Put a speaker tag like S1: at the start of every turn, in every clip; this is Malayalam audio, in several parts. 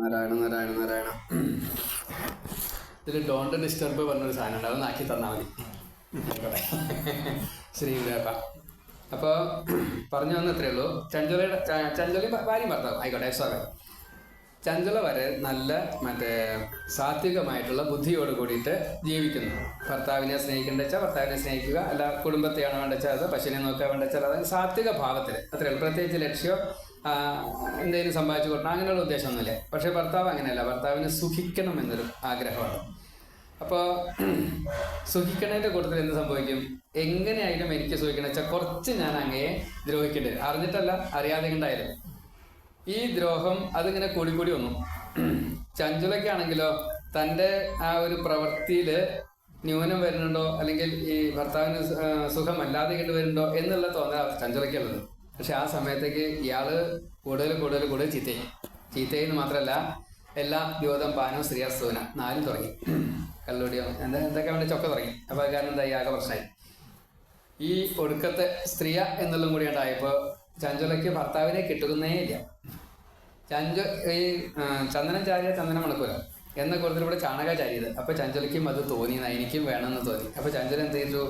S1: നാരായണ നാരായണ നാരായണ. ഇതിൽ ഡോണ്ട് ഡിസ്റ്റർബ് പറഞ്ഞൊരു സാധനം ഉണ്ട്, അതൊന്ന് ആക്കി തന്നാൽ മതി. ശ്രീ ഗുരുവാപ്പ. അപ്പോൾ പറഞ്ഞു വന്ന ഇത്രയേ ഉള്ളൂ. ചഞ്ചലി ഭാര്യയും ഭർത്താവ് ആയിക്കോട്ടെ, സ്വാഗതം. ചഞ്ചല വരെ നല്ല സാത്വികമായിട്ടുള്ള ബുദ്ധിയോട് കൂടിയിട്ട് ജീവിക്കുന്നു. ഭർത്താവിനെ സ്നേഹിക്കേണ്ട വെച്ചാൽ ഭർത്താവിനെ സ്നേഹിക്കുക, അല്ല കുടുംബത്തെയാണ് വേണ്ട വെച്ചാൽ അത്, പശുവിനെ നോക്കാൻ വേണ്ട വെച്ചാൽ അത്, സാത്വിക ഭാവത്തിൽ അത്രയേ ഉള്ളൂ. പ്രത്യേകിച്ച് ലക്ഷ്യം എന്തെങ്കിലും സമ്പാദിച്ചു കൊടുക്കണം അങ്ങനെയുള്ള ഉദ്ദേശമൊന്നുമില്ല. പക്ഷേ ഭർത്താവ് അങ്ങനെയല്ല, ഭർത്താവിന് സുഖിക്കണം എന്നൊരു ആഗ്രഹമാണ്. അപ്പോൾ സുഖിക്കണതിൻ്റെ കൂട്ടത്തിൽ എന്ത് സംഭവിക്കും? എങ്ങനെയായാലും എനിക്ക് സുഖിക്കണം വെച്ചാൽ കുറച്ച് ഞാൻ അങ്ങയെ ദ്രോഹിക്കേണ്ടി വരും. അറിഞ്ഞിട്ടല്ല, അറിയാതെ ഉണ്ടായാലും ഈ ദ്രോഹം അതിങ്ങനെ കൂടിക്കൂടി വന്നു. ചഞ്ചലയ്ക്കാണെങ്കിലോ തൻ്റെ ആ ഒരു പ്രവൃത്തിയിൽ ന്യൂനം വരുന്നുണ്ടോ, അല്ലെങ്കിൽ ഈ ഭർത്താവിന് സുഖമല്ലാതെ കണ്ടു വരുന്നുണ്ടോ എന്നുള്ള തോന്നൽ ചഞ്ചലയ്ക്കുള്ളത്. പക്ഷെ ആ സമയത്തേക്ക് ഇയാൾ കൂടുതൽ ചീത്തയെന്ന് മാത്രമല്ല, എല്ലാ ദ്യോതം പാനം സ്ത്രീയസ്തൂന 4 തുടങ്ങി, കള്ളുടിയോ എന്തൊക്കെ വേണ്ട ചൊക്കെ തുടങ്ങി. അപ്പോൾ കാരണം എന്തായി, ആകെ പ്രശ്നമായി. ഈ ഒടുക്കത്തെ സ്ത്രീയ എന്നുള്ളതും കൂടി ഉണ്ടായപ്പോൾ ചഞ്ചലയ്ക്ക് ഭർത്താവിനെ കിട്ടുന്നേ ഇല്ല. ഈ ചന്ദനം ചാരിയ ചന്ദനം മണക്കൂല എന്ന കൂട്ടത്തിലൂടെ ചാണക ചാരിയത്. അപ്പോൾ ചഞ്ചലയ്ക്കും അത് തോന്നി, എനിക്കും വേണമെന്ന് തോന്നി. അപ്പോൾ ചഞ്ചല എന്ത് ചെയ്തു,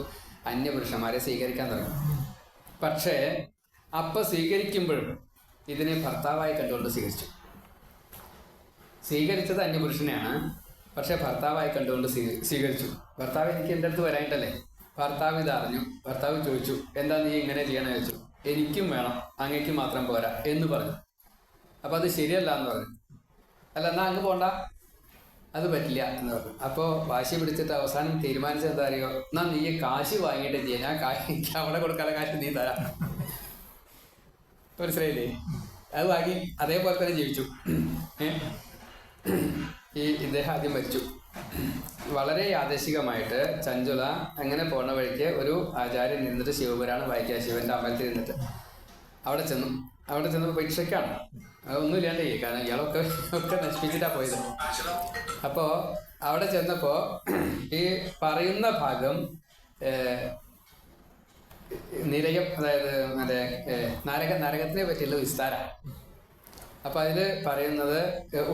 S1: അന്യപുരുഷന്മാരെ സ്വീകരിക്കാൻ തുടങ്ങി. പക്ഷേ അപ്പോൾ സ്വീകരിക്കുമ്പോഴും ഇതിനെ ഭർത്താവായി കണ്ടുകൊണ്ട് സ്വീകരിച്ചത് അന്യപുരുഷനെയാണ്, പക്ഷെ ഭർത്താവായി കണ്ടുകൊണ്ട് സ്വീകരിച്ചു. ഭർത്താവ് എനിക്ക് എൻ്റെ അടുത്ത് വരാനിട്ടല്ലേ. ഭർത്താവ് ഇതറിഞ്ഞു. ഭർത്താവ് ചോദിച്ചു, എന്താ നീ ഇങ്ങനെ ചെയ്യണമെന്ന് ചോദിച്ചു. എനിക്കും വേണം, അങ്ങേക്ക് മാത്രം പോരാ എന്ന് പറഞ്ഞു. അപ്പോൾ അത് ശരിയല്ല എന്ന് പറഞ്ഞു. അല്ല, എന്നാൽ അങ്ങ് പോണ്ട, അത് പറ്റില്ല എന്ന് പറഞ്ഞു. അപ്പോൾ വാശി പിടിച്ചിട്ട് അവസാനം തീരുമാനിച്ചത് എന്താ അറിയോ, എന്നാൽ നീ കാശ് വാങ്ങിയിട്ട് ചെയ്യാം, ഞാൻ എനിക്ക് അവിടെ കൊടുക്കാനുള്ള കാശ് നീ തരാം. മനസ്സിലായില്ലേ? അത് വാങ്ങി അതേപോലെ തന്നെ ജീവിച്ചു. ഇദ്ദേഹം ആദ്യം മരിച്ചു. വളരെ യാദൃശികമായിട്ട് ചഞ്ചല അങ്ങനെ പോണ വഴിക്ക് ഒരു ആചാര്യൻ നിന്നിട്ട് ശിവപുരാണം വായിക്കുക, ശിവന്റെ അമ്പലത്തിൽ നിന്നിട്ട് അവിടെ ചെന്നപ്പോൾ ഭിക്ഷയ്ക്കാണ്. അതൊന്നും ഇല്ലാണ്ടേ, കാരണം ഇയാളൊക്കെ നശിപ്പിച്ചിട്ടാണ് പോയത്. അപ്പോൾ അവിടെ ചെന്നപ്പോൾ ഈ പറയുന്ന ഭാഗം നിരയം, അതായത് നരകത്തിനെ പറ്റിയുള്ള വിസ്താരമാണ്. അപ്പം അതിൽ പറയുന്നത്,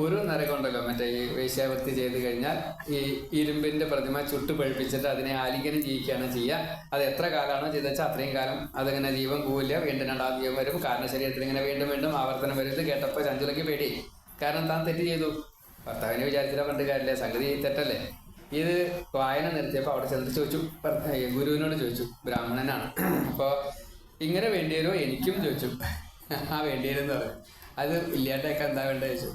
S1: ഒരു നരകമുണ്ടല്ലോ, ഈ വേശ്യാവൃത്തി ചെയ്ത് കഴിഞ്ഞാൽ ഈ ഇരുമ്പിൻ്റെ പ്രതിമ ചുട്ട് പഴുപ്പിച്ചിട്ട് അതിനെ ആലിംഗനം ചെയ്യിക്കുകയാണ് ചെയ്യുക. അത് എത്ര കാലമാണോ ചെയ്തെന്ന് വെച്ചാൽ അത്രയും കാലം അതിങ്ങനെ ജീവൻ പോവില്ല, വീണ്ടും 2ാം ജീവൻ വരും. കാരണം ശരീരത്തിൽ ഇങ്ങനെ വീണ്ടും ആവർത്തനം വരുന്നത് കേട്ടപ്പോൾ ചഞ്ചലയ്ക്ക് പേടി. കാരണം താൻ തെറ്റ് ചെയ്തു, ഭർത്താവിനെ വിചാരിച്ചില്ല, പണ്ട് കാര്യമില്ല, സംഗതി തെറ്റല്ലേ. ഇത് വായന നിർത്തിയപ്പോൾ അവിടെ ചെന്നിട്ട് ചോദിച്ചു, ഗുരുവിനോട് ചോദിച്ചു, ബ്രാഹ്മണനാണ്. അപ്പോൾ ഇങ്ങനെ വേണ്ടിവരുമോ എനിക്കും ചോദിച്ചു. ആ വേണ്ടിവരുമെന്ന് പറയും. അത് ഇല്ലാണ്ടൊക്കെ എന്താ വേണ്ടത് ചോദിച്ചു.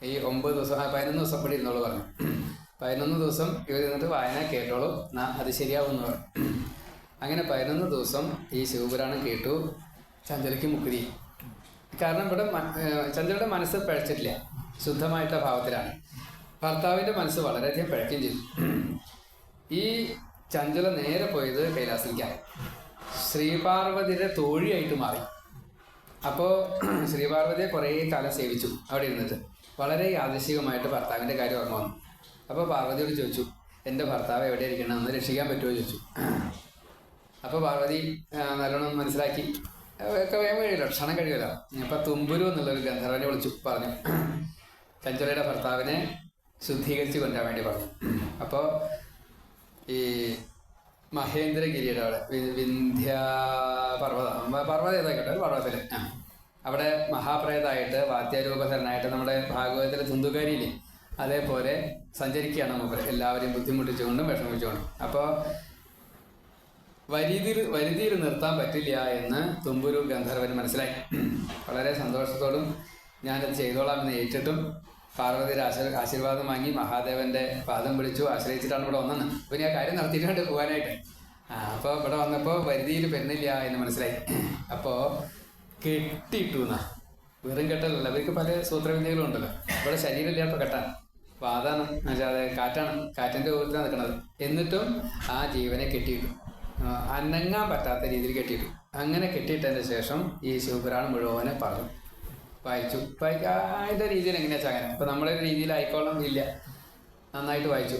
S1: ഈ 9 ദിവസം 11 ദിവസം കൂടി ഇരുന്നോളൂ പറഞ്ഞു. 11 ദിവസം ഇവർ ഇരുന്നിട്ട് വായന കേട്ടോളൂ, അത് ശരിയാവുമെന്ന് പറഞ്ഞു. അങ്ങനെ 11 ദിവസം ഈ ശിവപുരാണം കേട്ടു. ചഞ്ചലയ്ക്ക് മുക്തി. കാരണം ഇവിടെ ചഞ്ചലയുടെ മനസ്സ് പിഴച്ചിട്ടില്ല, ശുദ്ധമായിട്ടുള്ള ഭാവത്തിലാണ്. ഭർത്താവിൻ്റെ മനസ്സ് വളരെയധികം പിഴയ്ക്കുകയും ചെയ്തു. ഈ ചഞ്ചല നേരെ പോയത് കൈലാസത്തിലേക്കാണ്. ശ്രീപാർവതിയുടെ തോഴിയായിട്ട് മാറി. അപ്പോൾ ശ്രീപാർവതിയെ കുറേ കാലം സേവിച്ചു അവിടെ ഇരുന്നിട്ട്. വളരെ യാദൃശികമായിട്ട് ഭർത്താവിൻ്റെ കാര്യം ഓർമ്മ വന്നു. അപ്പോൾ പാർവതിയോട് ചോദിച്ചു, എൻ്റെ ഭർത്താവ് എവിടെ ഇരിക്കണം, ഒന്ന് രക്ഷിക്കാൻ പറ്റുമോ ചോദിച്ചു. അപ്പോൾ പാർവതി നല്ലോണം മനസ്സിലാക്കി, ഒക്കെ വേഗം കഴിയുമല്ലോ, ക്ഷണം കഴിയുമല്ലോ. അപ്പോൾ തുമ്പുരു എന്നുള്ളൊരു ഗന്ധർവനെ വിളിച്ചു പറഞ്ഞു, ചഞ്ചലയുടെ ഭർത്താവിനെ ശുദ്ധീകരിച്ച് കൊണ്ടുവരാൻ വേണ്ടി പറഞ്ഞു. അപ്പോൾ ഈ മഹേന്ദ്രഗിരിയുടെ അവിടെ പർവ്വതം ഏതായിക്കോട്ടെ, പർവ്വതത്തിൽ അവിടെ മഹാപ്രേതായിട്ട് വാദ്യരൂപധരനായിട്ട് നമ്മുടെ ഭാഗവതത്തിലെ തുന്തുകാരിയില്ലേ, അതേപോലെ സഞ്ചരിക്കുകയാണ് മൂപ്പര്, എല്ലാവരെയും ബുദ്ധിമുട്ടിച്ചുകൊണ്ടും വിഷമിച്ചുകൊണ്ടും. അപ്പോൾ വരുതിയിൽ നിർത്താൻ പറ്റില്ല എന്ന് തുമ്പുരു ഗന്ധർവന് മനസ്സിലായി. വളരെ സന്തോഷത്തോടും ഞാനത് ചെയ്തോളാമെന്ന് ഏറ്റിട്ടും പാർവതിയുടെ ആശീർവാദം വാങ്ങി മഹാദേവന്റെ പാദം പിടിച്ചു ആശ്രയിച്ചിട്ടാണ് ഇവിടെ വന്നത്. അപ്പോൾ ഞാൻ കാര്യം നടത്തിയിട്ടുണ്ട് പോകാനായിട്ട്. അപ്പോൾ ഇവിടെ വന്നപ്പോൾ വരുതിയിൽ പെരുന്നില്ല എന്ന് മനസ്സിലായി. അപ്പോൾ കെട്ടിയിട്ടു എന്നാ, വെറും കെട്ടലല്ല, ഇവർക്ക് പല സൂത്രവിദ്യകളും ഉണ്ടല്ലോ. ഇവിടെ ശരീരമില്ലാത്ത കെട്ടാണ്, വാതാണ്, എന്നുവെച്ചാൽ കാറ്റാണ്, കാറ്റിൻ്റെ രൂപത്തിലാണ് നിൽക്കുന്നത്. എന്നിട്ടും ആ ജീവനെ കെട്ടിയിട്ടു, അനങ്ങാൻ പറ്റാത്ത രീതിയിൽ കെട്ടിയിട്ടു. അങ്ങനെ കെട്ടിയിട്ടതിന് ശേഷം ഈ ശിവപുരാണം മുഴുവനെ പറഞ്ഞു വായിച്ചു. അതിൻ്റെ രീതിയിൽ എങ്ങനെയാ വെച്ചാൽ അങ്ങനെ, ഇപ്പം നമ്മുടെ രീതിയിൽ ആയിക്കോളം ഇല്ല, നന്നായിട്ട് വായിച്ചു.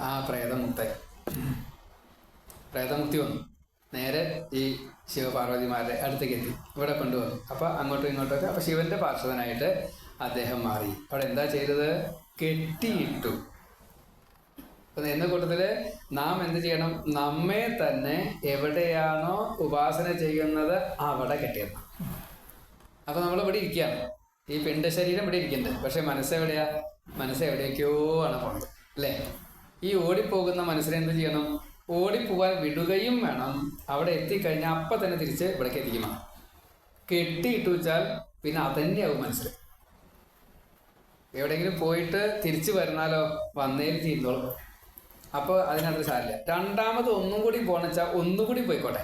S1: ആ പ്രേതമുക്തി വന്നു. നേരെ ഈ ശിവപാർവതിമാരുടെ അടുത്തേക്ക് എത്തി, ഇവിടെ കൊണ്ടുവന്നു. അപ്പോൾ അങ്ങോട്ടും ഇങ്ങോട്ടൊക്കെ, അപ്പോൾ ശിവൻ്റെ പാർശ്വനായിട്ട് അദ്ദേഹം മാറി. അവിടെ എന്താ ചെയ്തത്? കെട്ടിയിട്ടു. എന്ന കൂട്ടത്തില് നാം എന്ത് ചെയ്യണം? നമ്മെ തന്നെ എവിടെയാണോ ഉപാസന ചെയ്യുന്നത് അവിടെ കെട്ടിയിടണം. അപ്പൊ നമ്മൾ ഇവിടെ ഇരിക്കുകയാണ്, ഈ പിണ്ടശരീരം ഇവിടെ ഇരിക്കുന്നുണ്ട്, പക്ഷെ മനസ്സെവിടെയാ? മനസ്സെവിടേക്കോ ആണ് പോകുന്നത് അല്ലേ? ഈ ഓടിപ്പോകുന്ന മനസ്സിനെ എന്ത് ചെയ്യണം? ഓടിപ്പോകാൻ വിടുകയും വേണം. അവിടെ എത്തിക്കഴിഞ്ഞാൽ അപ്പം തന്നെ തിരിച്ച് ഇവിടേക്ക് എത്തിക്കണം. കെട്ടിയിട്ടു വെച്ചാൽ പിന്നെ അതന്നെയാവും മനസ്സിൽ. എവിടെയെങ്കിലും പോയിട്ട് തിരിച്ചു വരുന്നാലോ? വന്നേലും തീർന്നോളും. അപ്പോൾ അതിനകത്ത് സാരില്ല. രണ്ടാമത് ഒന്നും കൂടി പോകണമെച്ചാൽ ഒന്നും കൂടി പോയിക്കോട്ടെ.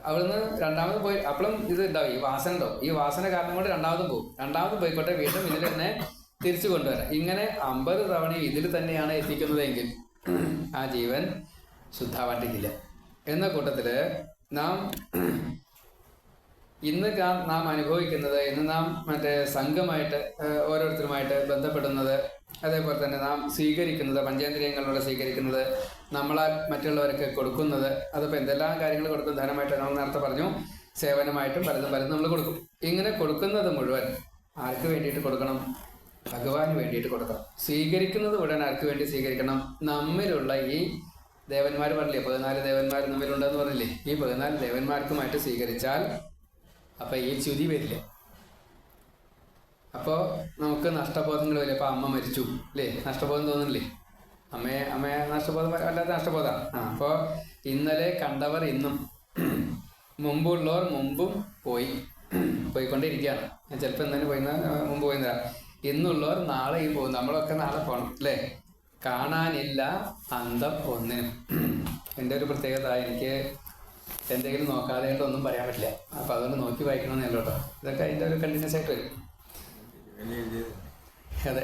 S1: അവിടുന്ന് രണ്ടാമത് പോയി അപ്പോഴും ഇത് ഉണ്ടാവും, ഈ വാസന ഉണ്ടാവും. ഈ വാസന കാരണം കൊണ്ട് രണ്ടാമതും പോകും. രണ്ടാമതും പോയിക്കോട്ടെ, വീണ്ടും ഇതിൽ തന്നെ തിരിച്ചു കൊണ്ടുവരാം. ഇങ്ങനെ 50 തവണ ഇതിൽ തന്നെയാണ് എത്തിക്കുന്നതെങ്കിൽ ആ ജീവൻ ശുദ്ധാവാണ്ടിക്കില്ല. എന്ന കൂട്ടത്തില് നാം ഇന്ന് നാം അനുഭവിക്കുന്നത്, ഇന്ന് നാം സംഘമായിട്ട് ഓരോരുത്തരുമായിട്ട് ബന്ധപ്പെടുന്നത്, അതേപോലെ തന്നെ നാം സ്വീകരിക്കുന്നത്, പഞ്ചേന്ദ്രിയങ്ങളിലൂടെ സ്വീകരിക്കുന്നത്, നമ്മളാൽ മറ്റുള്ളവർക്ക് കൊടുക്കുന്നത്, അതിപ്പോൾ എന്തെല്ലാം കാര്യങ്ങൾ കൊടുക്കും. ധനമായിട്ട് നമ്മൾ നേരത്തെ പറഞ്ഞു, സേവനമായിട്ടും പലതും നമ്മൾ കൊടുക്കും. ഇങ്ങനെ കൊടുക്കുന്നത് മുഴുവൻ ആർക്ക് വേണ്ടിയിട്ട് കൊടുക്കണം? ഭഗവാന് വേണ്ടിയിട്ട് കൊടുക്കണം. സ്വീകരിക്കുന്നത് മുഴുവൻ ആർക്ക് വേണ്ടി സ്വീകരിക്കണം? നമ്മിലുള്ള ഈ ദേവന്മാർ പറഞ്ഞില്ലേ, 14 ദേവന്മാർ നമ്മിലുണ്ടെന്ന് പറഞ്ഞില്ലേ, ഈ 14 ദേവന്മാർക്കുമായിട്ട് സ്വീകരിച്ചാൽ അപ്പം ഈ ച്യുതി വരില്ല. അപ്പോൾ നമുക്ക് നഷ്ടബോധങ്ങൾ വരില്ല. അപ്പോൾ അമ്മ മരിച്ചു അല്ലേ, നഷ്ടബോധം തോന്നുന്നില്ലേ? അമ്മയെ നഷ്ടബോധം അല്ലാത്ത നഷ്ടബോധമാണ്. അപ്പോൾ ഇന്നലെ കണ്ടവർ ഇന്നും, മുമ്പുള്ളവർ മുമ്പും പോയിക്കൊണ്ടിരിക്കുകയാണ്. ചിലപ്പോൾ എന്തെങ്കിലും മുമ്പ് പോയില്ല. ഇന്നുള്ളവർ നാളെയും പോകും. നമ്മളൊക്കെ നാളെ പോകണം അല്ലേ? കാണാനില്ല അന്തം ഒന്നിനും. എൻ്റെ ഒരു പ്രത്യേകത, എനിക്ക് എന്തെങ്കിലും നോക്കാതെ ഒന്നും പറയാൻ പറ്റില്ല. അപ്പം അതുകൊണ്ട് നോക്കി വായിക്കണമെന്നല്ലോ കേട്ടോ. ഇതൊക്കെ അതിൻ്റെ ഒരു കണ്ടിന്യൂസ് ആയിട്ട് വരും. അതെ,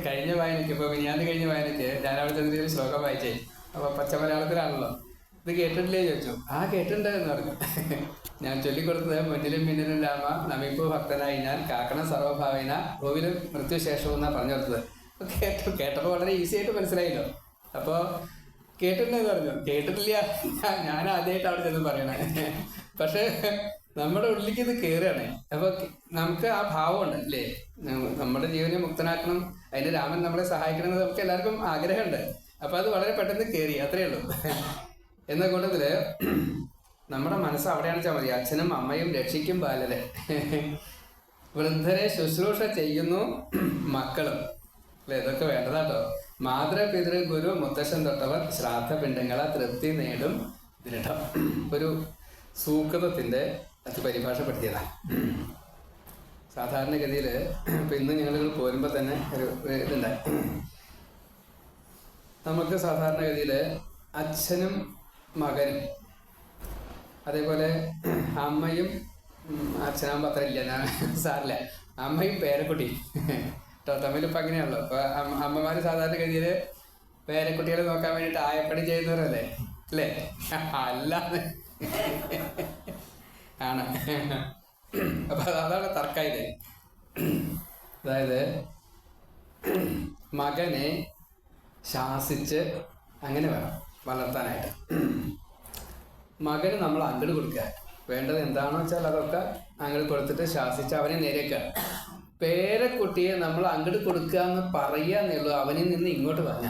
S1: കഴിഞ്ഞ വായനയ്ക്ക്, ഇപ്പോൾ കഴിഞ്ഞ വായനയ്ക്ക് ഞാൻ അവിടെ ചെന്നൊരു ശ്ലോകം വായിച്ചേ. അപ്പോൾ പച്ച മലയാളത്തിലാണല്ലോ. ഇത് കേട്ടിട്ടില്ലേ ചോദിച്ചു. ആ കേട്ടിട്ടുണ്ട് എന്ന് പറഞ്ഞു. ഞാൻ ചൊല്ലിക്കൊടുത്തത് മുന്നിലും പിന്നിലും രാമ നമിപ്പു ഭക്തനായി ഞാൻ കാക്കണം സർവഭാവേന ഭൂവിലും മൃത്യുശേഷവും എന്നാണ് പറഞ്ഞു കൊടുത്തത്. അപ്പോൾ കേട്ടപ്പോൾ വളരെ ഈസി ആയിട്ട് മനസ്സിലായല്ലോ. അപ്പോൾ കേട്ടിട്ടുണ്ടെന്ന് പറഞ്ഞു. കേട്ടിട്ടില്ല, ഞാൻ ആദ്യമായിട്ട് അവിടെ ചെന്ന് പറയണേ. പക്ഷെ നമ്മുടെ ഉള്ളിലേക്ക് ഇത് കയറുകയാണ്. അപ്പോൾ നമുക്ക് ആ ഭാവമുണ്ട് അല്ലേ, നമ്മുടെ ജീവനെ മുക്തനാക്കണം, അതിന് രാമൻ നമ്മളെ സഹായിക്കണം എന്ന് നമുക്ക് എല്ലാവർക്കും ആഗ്രഹമുണ്ട്. അപ്പോൾ അത് വളരെ പെട്ടെന്ന് കയറി, അത്രയേ ഉള്ളൂ. എന്ന കൂട്ടത്തില് നമ്മുടെ മനസ്സ് അവിടെയാണ് വെച്ചാൽ മതി. അച്ഛനും അമ്മയും രക്ഷിക്കും ബാലരെ, വൃദ്ധരെ ശുശ്രൂഷ ചെയ്യുന്നു മക്കളും അല്ലെ, ഇതൊക്കെ വേണ്ടതാട്ടോ. മാതൃ പിതൃ ഗുരു മുത്തശ്ശൻ തൊട്ടവർ ശ്രാദ്ധ പിണ്ടങ്ങളെ തൃപ്തി നേടും ദൃഢം. ഒരു സൂക്തത്തിന്റെ അത് പരിഭാഷപ്പെടുത്തിയതാ. സാധാരണഗതിയിൽ ഇപ്പം ഇന്ന് ഞങ്ങൾ പോരുമ്പോൾ തന്നെ ഒരു ഇതുണ്ടായി. നമുക്ക് സാധാരണഗതിയിൽ അച്ഛനും മകനും, അതേപോലെ അമ്മയും അച്ഛനാകുമ്പോൾ അത്ര ഇല്ല, സാറില്ല, അമ്മയും പേരക്കുട്ടി തമ്മിലിപ്പോൾ അങ്ങനെയാണല്ലോ. അപ്പോൾ അമ്മമാർ സാധാരണഗതിയിൽ പേരക്കുട്ടികളെ നോക്കാൻ വേണ്ടിയിട്ട് ആയപ്പണി ചെയ്യുന്നവരല്ലേ അല്ലേ? അല്ലാതെ ആണ്. അപ്പം അതാണ് തർക്കമായത്. അതായത് മകനെ ശാസിച്ച് അങ്ങനെ വേണം വളർത്താനായിട്ട്. മകന് നമ്മൾ അങ്ങട് കൊടുക്കുക, വേണ്ടത് എന്താണെന്ന് വെച്ചാൽ അതൊക്കെ അങ്ങട് കൊടുത്തിട്ട് ശാസിച്ച് അവനെ നേരേക്കുക. പേരക്കുട്ടിയെ നമ്മൾ അങ്ങട് കൊടുക്കുക എന്ന് പറയാന്നേ ഉള്ളൂ, അവനിൽ നിന്ന് ഇങ്ങോട്ട് പറഞ്ഞ.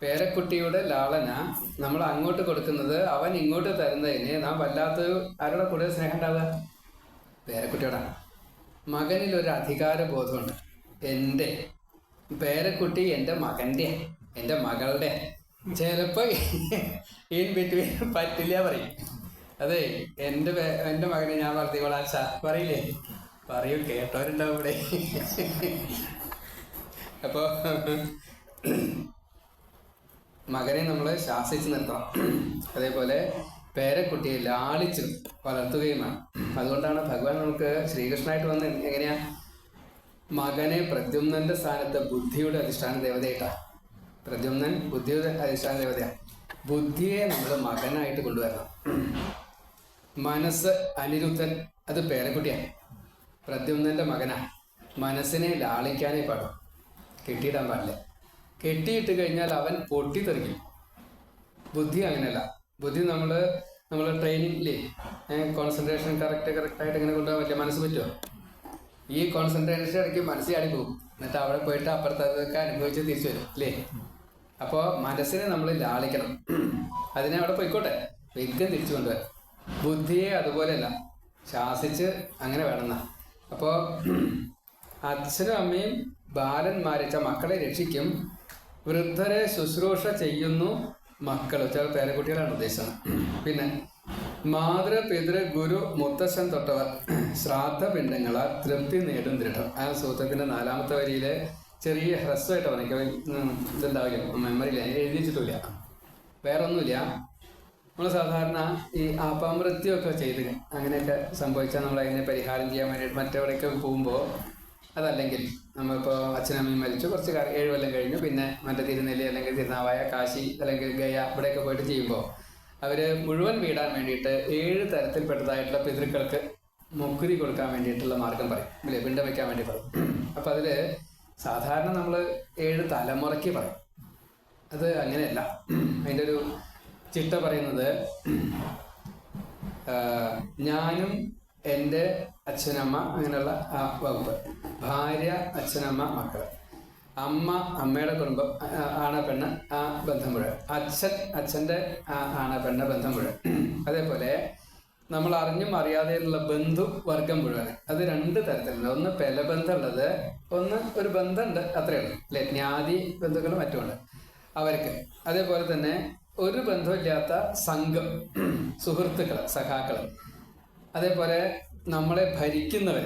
S1: പേരക്കുട്ടിയുടെ ലാളന നമ്മൾ അങ്ങോട്ട് കൊടുക്കുന്നത്, അവൻ ഇങ്ങോട്ട് തരുന്നതിന് നാം വല്ലാത്തൊരു ആരോടെ കൂടുതൽ സ്നേഹം ഉണ്ടാവുക? പേരക്കുട്ടിയോടാണ്. മകനിലൊരു അധികാര ബോധമുണ്ട്. എൻ്റെ പേരക്കുട്ടി എൻ്റെ മകൻ്റെ, എൻ്റെ മകളുടെ. ചിലപ്പോൾ ഇൻ ബിറ്റ്വീൻ പറ്റില്ല പറയും. അതെ, എൻ്റെ മകനെ ഞാൻ വളർത്തിക്കോളാം പറയില്ലേ? പറയൂ, കേട്ടവരുണ്ടാവും ഇവിടെ. അപ്പോൾ മകനെ നമ്മൾ ശാസിച്ച് നിർത്തണം. അതേപോലെ പേരക്കുട്ടിയെ ലാളിച്ച് വളർത്തുകയുമാണ്. അതുകൊണ്ടാണ് ഭഗവാൻ നമുക്ക് ശ്രീകൃഷ്ണനായിട്ട് വന്ന് എങ്ങനെയാ മകനെ പ്രദ്യുമ്നന്റെ സ്ഥാനത്ത് ബുദ്ധിയുടെ അധിഷ്ഠാന ദേവതയായിട്ടാണ്. പ്രദ്യുമ്നൻ ബുദ്ധിയുടെ അധിഷ്ഠാന ദേവതയാണ്. ബുദ്ധിയെ നമ്മൾ മകനായിട്ട് കൊണ്ടുവരണം. മനസ്സ് അനിരുദ്ധൻ, അത് പേരക്കുട്ടിയാണ്, പ്രദ്യുമ്നന്റെ മകനാണ്. മനസ്സിനെ ലാളിക്കാനേ പാടും, കെട്ടിയിടാൻ പാടില്ല. കെട്ടിയിട്ട് കഴിഞ്ഞാൽ അവൻ പൊട്ടിത്തെറിക്കും. ബുദ്ധി അങ്ങനെയല്ല. ബുദ്ധി നമ്മൾ നമ്മൾ ട്രെയിനിങ്ങില്ലേ കോൺസെൻട്രേഷൻ കറക്റ്റായിട്ട് ഇങ്ങനെ കൊണ്ടുപോകാൻ പറ്റില്ല, മനസ്സ് പറ്റുമോ? ഈ കോൺസെൻട്രേഷൻ ഇടയ്ക്ക് മനസ്സ് ചാടി പോകും, എന്നിട്ട് അവിടെ പോയിട്ട് അപ്പുറത്തൊക്കെ അനുഭവിച്ച് തിരിച്ചു വരും അല്ലേ. അപ്പോൾ മനസ്സിനെ നമ്മൾ ലാളിക്കണം, അതിനെ അവിടെ പോയിക്കോട്ടെ, വേഗം തിരിച്ചു കൊണ്ടുവരാം. ബുദ്ധിയെ അതുപോലെയല്ല, ശാസിച്ച് അങ്ങനെ വേണമെന്നാ. അപ്പോൾ അച്ഛനും അമ്മയും ബാലന്മാരെ മക്കളെ രക്ഷിക്കും, വൃദ്ധരെ ശുശ്രൂഷ ചെയ്യുന്നു മക്കൾ, ചില പേരക്കുട്ടികളാണ് ഉദ്ദേശം. പിന്നെ മാതൃ പിതൃ ഗുരു മുത്തശ്ശൻ തൊട്ടവർ ശ്രാദ്ധപിണ്ഡങ്ങളാൽ തൃപ്തി നേടും ദൃഢം. ആ സൂത്രത്തിൻ്റെ 4ാമത്തെ വരിയിലെ ചെറിയ ഹ്രസ്വമായിട്ട് എനിക്ക് ഇതുണ്ടാവില്ല, മെമ്മറിയില്ല, എഴുതിച്ചിട്ടില്ല, വേറെ ഒന്നുമില്ല. നമ്മൾ സാധാരണ ഈ അപമൃത്യമൊക്കെ ചെയ്ത് അങ്ങനെയൊക്കെ സംഭവിച്ചാൽ നമ്മൾ അതിനെ പരിഹാരം ചെയ്യാൻ വേണ്ടിയിട്ട് മറ്റെവിടെയൊക്കെ പോകുമ്പോൾ, അതല്ലെങ്കിൽ നമ്മളിപ്പോൾ അച്ഛനമ്മയും മരിച്ചു കുറച്ച് 7 കൊല്ലം കഴിഞ്ഞു, പിന്നെ മറ്റേ തിരുനെല്ലി അല്ലെങ്കിൽ തിരുനാവായ, കാശി അല്ലെങ്കിൽ ഗയ ഇവിടെയൊക്കെ പോയിട്ട് ചെയ്യുമ്പോൾ അവർ മുഴുവൻ വീടാൻ വേണ്ടിയിട്ട് 7 തരത്തിൽപ്പെട്ടതായിട്ടുള്ള പിതൃക്കൾക്ക് മുക്കുതി കൊടുക്കാൻ വേണ്ടിയിട്ടുള്ള മാർഗം പറയും അല്ലേ, പിണ്ടം വയ്ക്കാൻ വേണ്ടി പറയും. അപ്പം അതിൽ സാധാരണ നമ്മൾ 7 തലമുറയ്ക്ക് പറയും, അത് അങ്ങനെയല്ല. അതിൻ്റെ ഒരു ചിട്ട പറയുന്നത്, ഞാനും എൻ്റെ അച്ഛനമ്മ അങ്ങനെയുള്ള ആ വകുപ്പ്, ഭാര്യ അച്ഛനമ്മ മക്കൾ, അമ്മ അമ്മയുടെ കുടുംബം ആണ പെണ്ണ് ആ ബന്ധം മുഴുവൻ, അച്ഛൻ അച്ഛൻ്റെ ആണ പെണ്ണ് ബന്ധം മുഴുവൻ. അതേപോലെ നമ്മൾ അറിഞ്ഞും അറിയാതെയുള്ള ബന്ധു വർഗം മുഴുവൻ, അത് 2 തരത്തിലുണ്ട്. ഒന്ന് പെലബന്ധമുള്ളത്, ഒന്ന് ഒരു ബന്ധമുണ്ട് അത്രയേ ഉള്ളൂ അല്ലേ, ജ്ഞാതി ബന്ധുക്കളും മറ്റുമുണ്ട് അവർക്ക്. അതേപോലെ തന്നെ ഒരു ബന്ധമില്ലാത്ത സംഘം, സുഹൃത്തുക്കൾ, സഖാക്കൾ. അതേപോലെ നമ്മളെ ഭരിക്കുന്നവർ,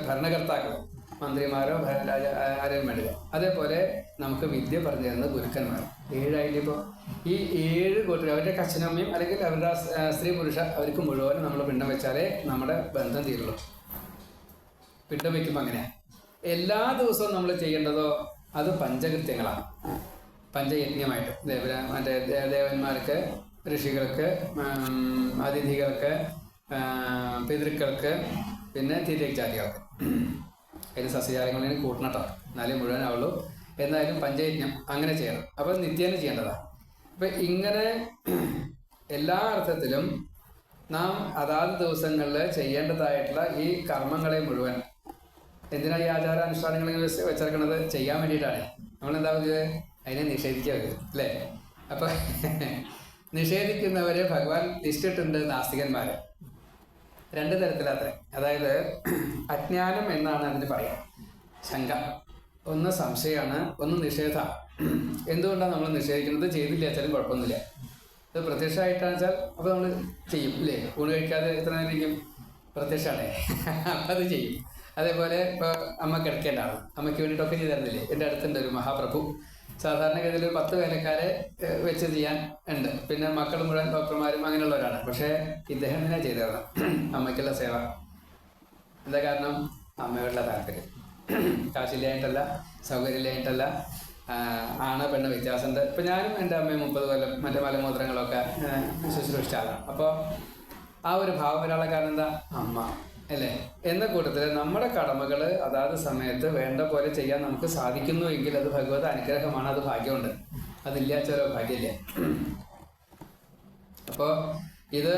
S1: ഭരണകർത്താക്കൾ, മന്ത്രിമാരോ ആരെയും വേണ്ടില്ല. അതേപോലെ നമുക്ക് വിദ്യ പറഞ്ഞു തരുന്ന ഗുരുക്കന്മാർ. 7 ആയിട്ട് ഇപ്പോൾ ഈ 7 കൂട്ടർ അവരുടെ അച്ഛനമ്മയും അല്ലെങ്കിൽ അവരുടെ സ്ത്രീ പുരുഷ അവർക്ക് മുഴുവനും നമ്മൾ പിണ്ടം വെച്ചാലേ നമ്മുടെ ബന്ധം തീരുള്ളൂ. പിണ്ടം വയ്ക്കുമ്പോൾ അങ്ങനെയാണ്. എല്ലാ ദിവസവും നമ്മൾ ചെയ്യേണ്ടതോ അത് പഞ്ചകൃത്യങ്ങളാണ്, പഞ്ചയജ്ഞമായിട്ട്. മറ്റേ ദേവന്മാർക്ക്, ഋഷികൾക്ക്, അതിഥികൾക്ക്, പിതൃക്കൾക്ക്, പിന്നെ തിര്യജാതികൾക്ക്. അതിന് സസ്യജാലങ്ങളിൽ കൂട്ടണട്ടോ, എന്നാലേ മുഴുവനാവുള്ളൂ. എന്നാലും പഞ്ചയജ്ഞം അങ്ങനെ ചെയ്യണം. അപ്പോൾ നിത്യേന ചെയ്യേണ്ടതാണ്. അപ്പം ഇങ്ങനെ എല്ലാ അർത്ഥത്തിലും നാം അതാത് ദിവസങ്ങളിൽ ചെയ്യേണ്ടതായിട്ടുള്ള ഈ കർമ്മങ്ങളെ മുഴുവൻ, എന്തിനാണ് ഈ ആചാരാനുഷ്ഠാനങ്ങൾ വെച്ചെടുക്കുന്നത്? ചെയ്യാൻ വേണ്ടിയിട്ടാണ്. നമ്മളെന്താ പറയുക? അതിനെ നിഷേധിക്കരുത് അല്ലേ. അപ്പം നിഷേധിക്കുന്നവരെ ഭഗവാൻ ലിസ്റ്റിട്ടുണ്ട്, നാസ്തികന്മാർ. 2 തരത്തിലത്രേ. അതായത് അജ്ഞാനം എന്നാണ് അതിന് പറയാം, ശങ്ക. ഒന്ന് സംശയമാണ്, ഒന്ന് നിഷേധമാണ്. എന്തുകൊണ്ടാണ് നമ്മൾ നിഷേധിക്കുന്നത്? ചെയ്തില്ല വെച്ചാലും കുഴപ്പമൊന്നുമില്ല. അത് പ്രത്യക്ഷമായിട്ടാണെന്ന് വെച്ചാൽ അപ്പോൾ നമ്മൾ ചെയ്യും അല്ലേ. ഊണ് കഴിക്കാതെ എത്ര നേരം പ്രത്യക്ഷമാണ്, അപ്പം അത് ചെയ്യും. അതേപോലെ ഇപ്പോൾ അമ്മ കിടക്കേണ്ടതാണ്, അമ്മയ്ക്ക് വേണ്ടിയിട്ടൊക്കെ ചെയ്ത് തരുന്നില്ലേ. എൻ്റെ അടുത്തുണ്ട് ഒരു മഹാപ്രഭു, സാധാരണഗതിയിൽ ഒരു 10 വേലക്കാരെ വെച്ച് ചെയ്യാൻ ഉണ്ട്. പിന്നെ മക്കൾ മുഴുവൻ ഡോക്ടർമാരും അങ്ങനെയുള്ളവരാണ്. പക്ഷേ ഇദ്ദേഹം തന്നെ ചെയ്തു തരണം അമ്മയ്ക്കുള്ള സേവ. എന്താ കാരണം? അമ്മയോടുള്ള താല്പര്യം. കാശില്ലായിട്ടല്ല, സൗകര്യമില്ലായിട്ടല്ല, ആണ് പെണ്ണ് വ്യത്യാസമുണ്ട്. ഇപ്പം ഞാനും എൻ്റെ അമ്മയും 30 കൊല്ലം മറ്റേ മലമൂത്രങ്ങളൊക്കെ ശുശ്രൂഷിച്ച ആളാണ്. അപ്പോൾ ആ ഒരു ഭാവം വരാനുള്ള കാരണം എന്താ? അമ്മ അല്ലേ. എന്ന കൂട്ടത്തിൽ നമ്മുടെ കടമകൾ അതാത് സമയത്ത് വേണ്ട പോലെ ചെയ്യാൻ നമുക്ക് സാധിക്കുന്നു എങ്കിൽ അത് ഭഗവത് അനുഗ്രഹമാണ്, അത് ഭാഗ്യമുണ്ട്. അതില്ലാച്ചോരോ ഭാഗ്യമില്ല. അപ്പോൾ ഇത്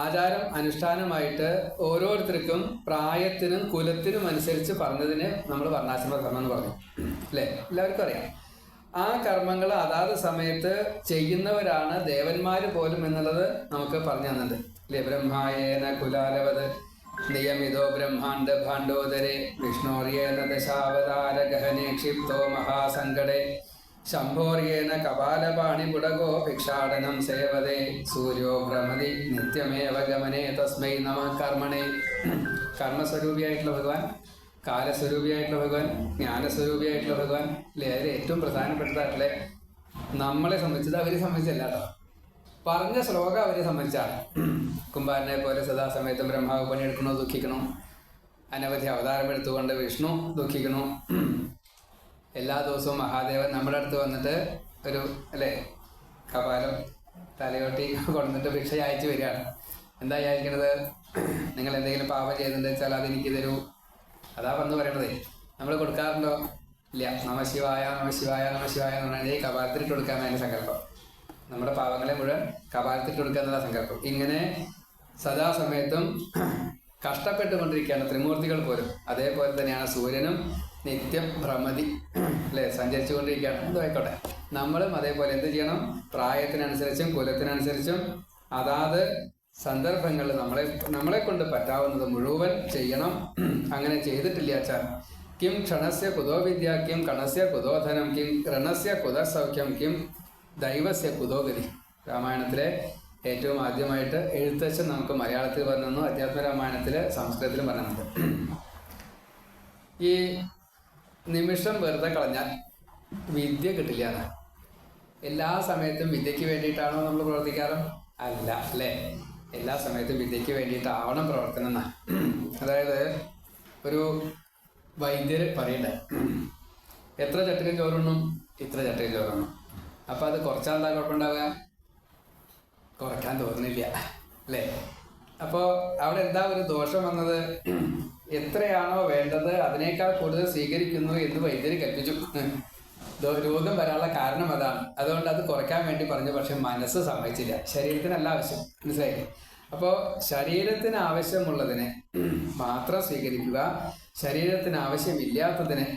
S1: ആചാരം അനുഷ്ഠാനമായിട്ട് ഓരോരുത്തർക്കും പ്രായത്തിനും കുലത്തിനും അനുസരിച്ച് പറഞ്ഞതിന് നമ്മൾ വർണ്ണാശ്രമ കർമ്മം എന്ന് പറഞ്ഞു അല്ലേ. എല്ലാവർക്കും അറിയാം. ആ കർമ്മങ്ങൾ അതാത് സമയത്ത് ചെയ്യുന്നവരാണ് ദേവന്മാർ പോലും എന്നുള്ളത് നമുക്ക് പറഞ്ഞു തന്നിട്ടുണ്ട് അല്ലേ. ബ്രഹ്മായേന കുലാലവത് നിയമിതോ ബ്രഹ്മാണ്ഡ ഭാണ്ഡോദരെ വിഷ്ണോര്യേന ദശാവതാര ഗഹനെ ക്ഷിപ്തോ മഹാസങ്കടേ ശംഭോര്യേന കപാലപാണിപുടകോ ഭിക്ഷാടനം സേവതേ സൂര്യോ ഭ്രമതി നിത്യമേവ ഗമനേ തസ്മൈ നമ കർമ്മണേ. കർമ്മസ്വരൂപിയായിട്ടുള്ള ഭഗവാൻ, കാലസ്വരൂപിയായിട്ടുള്ള ഭഗവാൻ, ജ്ഞാനസ്വരൂപിയായിട്ടുള്ള ഭഗവാൻ അല്ലേ. അതിൽ ഏറ്റവും പ്രധാനപ്പെട്ടതായിട്ടുള്ള നമ്മളെ സംബന്ധിച്ചത് അവരെ സംബന്ധിച്ചല്ല കേട്ടോ. പറഞ്ഞ ശ്ലോകം അവരെ സംബന്ധിച്ചാണ്. കുംഭാരനെ പോലെ സദാസമയത്ത് ബ്രഹ്മാവ് പണിയെടുക്കണോ ദുഃഖിക്കണോ, അനവധി അവതാരം എടുത്തുകൊണ്ട് വിഷ്ണു ദുഃഖിക്കണു. എല്ലാ ദിവസവും മഹാദേവൻ നമ്മുടെ അടുത്ത് വന്നിട്ട് ഒരു അല്ലേ കപാലം തലയോട്ടി കൊണ്ടുവന്നിട്ട് ഭിക്ഷ അയച്ചു വരികയാണ്. എന്താ അയക്കണത്? നിങ്ങൾ എന്തെങ്കിലും പാപം ചെയ്തിട്ടുണ്ടെന്ന് വെച്ചാൽ അതെനിക്ക് തരൂ. അതാ വന്ന് പറയണതേ. നമ്മൾ കൊടുക്കാറുണ്ടോ? ഇല്ല. നമശിവായ നമശിവായ നമശിവായ എന്ന് പറഞ്ഞാൽ ഈ കപാലത്തിലിട്ട് കൊടുക്കാൻ അതിൻ്റെ സങ്കല്പം. നമ്മുടെ പാവങ്ങളെ മുഴുവൻ കപാലത്തിട്ട് കൊടുക്കുക എന്നുള്ള സങ്കല്പം. ഇങ്ങനെ സദാസമയത്തും കഷ്ടപ്പെട്ടുകൊണ്ടിരിക്കുകയാണ് ത്രിമൂർത്തികൾ പോലും. അതേപോലെ തന്നെയാണ് സൂര്യനും നിത്യം ഭ്രമതി അല്ലേ, സഞ്ചരിച്ചു കൊണ്ടിരിക്കുകയാണ്. എന്തുമായിക്കോട്ടെ, നമ്മളും അതേപോലെ എന്ത് ചെയ്യണം? പ്രായത്തിനനുസരിച്ചും കുലത്തിനനുസരിച്ചും അതാത് സന്ദർഭങ്ങളിൽ നമ്മളെ കൊണ്ട് പറ്റാവുന്നത് മുഴുവൻ ചെയ്യണം. അങ്ങനെ ചെയ്തിട്ടില്ല വെച്ചാൽ കിം ക്ഷണസ്യ കുതോ വിദ്യ, കിം കണസ്യ കുതോ ധനം, കിം ഋണസ്യ കുത സൗഖ്യം, കിം ദൈവസ്യ കുതോ ഗതി. രാമായണത്തിലെ ഏറ്റവും ആദ്യമായിട്ട് എഴുത്തച്ഛൻ നമുക്ക് മലയാളത്തിൽ പറഞ്ഞു, അധ്യാത്മരാമായണത്തിൽ സംസ്കൃതത്തിലും പറഞ്ഞിട്ടുണ്ട്. ഈ നിമിഷം വെറുതെ കളഞ്ഞാൽ വിദ്യ കിട്ടില്ല എന്നാണ്. എല്ലാ സമയത്തും വിദ്യയ്ക്ക് വേണ്ടിയിട്ടാണോ നമ്മൾ പ്രവർത്തിക്കാറ്? അല്ല അല്ലേ. എല്ലാ സമയത്തും വിദ്യയ്ക്ക് വേണ്ടിയിട്ടാവണം പ്രവർത്തനം എന്നാണ്. അതായത് ഒരു വൈദ്യർ പറയണ്ടേ, എത്ര ചട്ടകം ചോറുണ്ണും? ഇത്ര ചട്ടകം ചോറുണ്ണും. അപ്പം അത് കുറച്ചാൽ എന്താ കുഴപ്പമുണ്ടാവുക? കുറയ്ക്കാൻ തോന്നുന്നില്ല അല്ലേ. അപ്പോൾ അവിടെ എന്താ ഒരു ദോഷം വന്നത്? എത്രയാണോ വേണ്ടത് അതിനേക്കാൾ കൂടുതൽ സ്വീകരിക്കുന്നു എന്ന് വൈദ്യര് കൽപ്പിച്ചു. രോഗം വരാനുള്ള കാരണം അതാണ്. അതുകൊണ്ട് അത് കുറയ്ക്കാൻ വേണ്ടി പറഞ്ഞു. പക്ഷെ മനസ്സ് സമ്മതിച്ചില്ല. ശരീരത്തിനല്ല ആവശ്യം, മനസ്സിലായില്ലേ? അപ്പോൾ ശരീരത്തിന് ആവശ്യമുള്ളതിനെ മാത്രം സ്വീകരിക്കുക, ശരീരത്തിന് ആവശ്യമില്ലാത്തതിനെ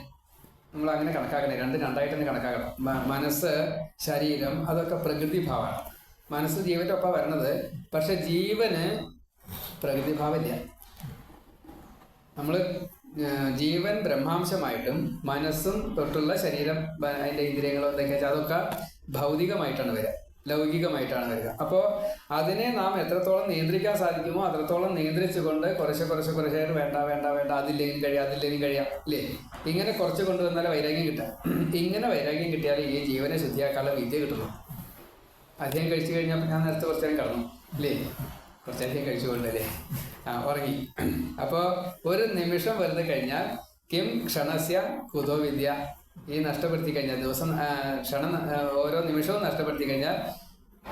S1: നമ്മൾ അങ്ങനെ കണക്കാക്കണേ. രണ്ടായിട്ട് തന്നെ കണക്കാക്കണം. മനസ്സ്, ശരീരം അതൊക്കെ പ്രകൃതിഭാവമാണ്. മനസ്സ് ജീവൻ്റെ ഒപ്പം വരണത്. പക്ഷെ ജീവന് പ്രകൃതിഭാവമില്ല. നമ്മൾ ജീവൻ ബ്രഹ്മാംശമായിട്ടും മനസ്സും തൊട്ടുള്ള ശരീരം, അതിൻ്റെ ഇന്ദ്രിയങ്ങളോ എന്തൊക്കെ വെച്ചാൽ അതൊക്കെ ഭൗതികമായിട്ടാണ് വരിക, ലൗകികമായിട്ടാണ് വരിക. അപ്പോൾ അതിനെ നാം എത്രത്തോളം നിയന്ത്രിക്കാൻ സാധിക്കുമോ അത്രത്തോളം നിയന്ത്രിച്ചുകൊണ്ട് കുറച്ചായിട്ട് വേണ്ട വേണ്ട വേണ്ട, അതില്ലെങ്കിൽ കഴിയാം ഇല്ലേ, ഇങ്ങനെ കുറച്ച് കൊണ്ടുവന്നാലേ വൈരാഗ്യം കിട്ടാം. ഇങ്ങനെ വൈരാഗ്യം കിട്ടിയാൽ ഈ ജീവനെ ശുദ്ധിയാക്കാനുള്ള വിദ്യ കിട്ടുന്നു. അധികം കഴിച്ചു കഴിഞ്ഞാൽ ഞാൻ നേരത്തെ കുറച്ച് നേരം കടന്നു അല്ലേ, കുറച്ചധികം കഴിച്ചുകൊണ്ടല്ലേ ഉറങ്ങി. അപ്പോൾ ഒരു നിമിഷം വെറുതെ കഴിഞ്ഞാൽ കിം ക്ഷണസ്യ കുതോ വിദ്യ, ഈ നഷ്ടപ്പെടുത്തി കഴിഞ്ഞാൽ ദിവസം ഓരോ നിമിഷവും നഷ്ടപ്പെടുത്തി കഴിഞ്ഞാൽ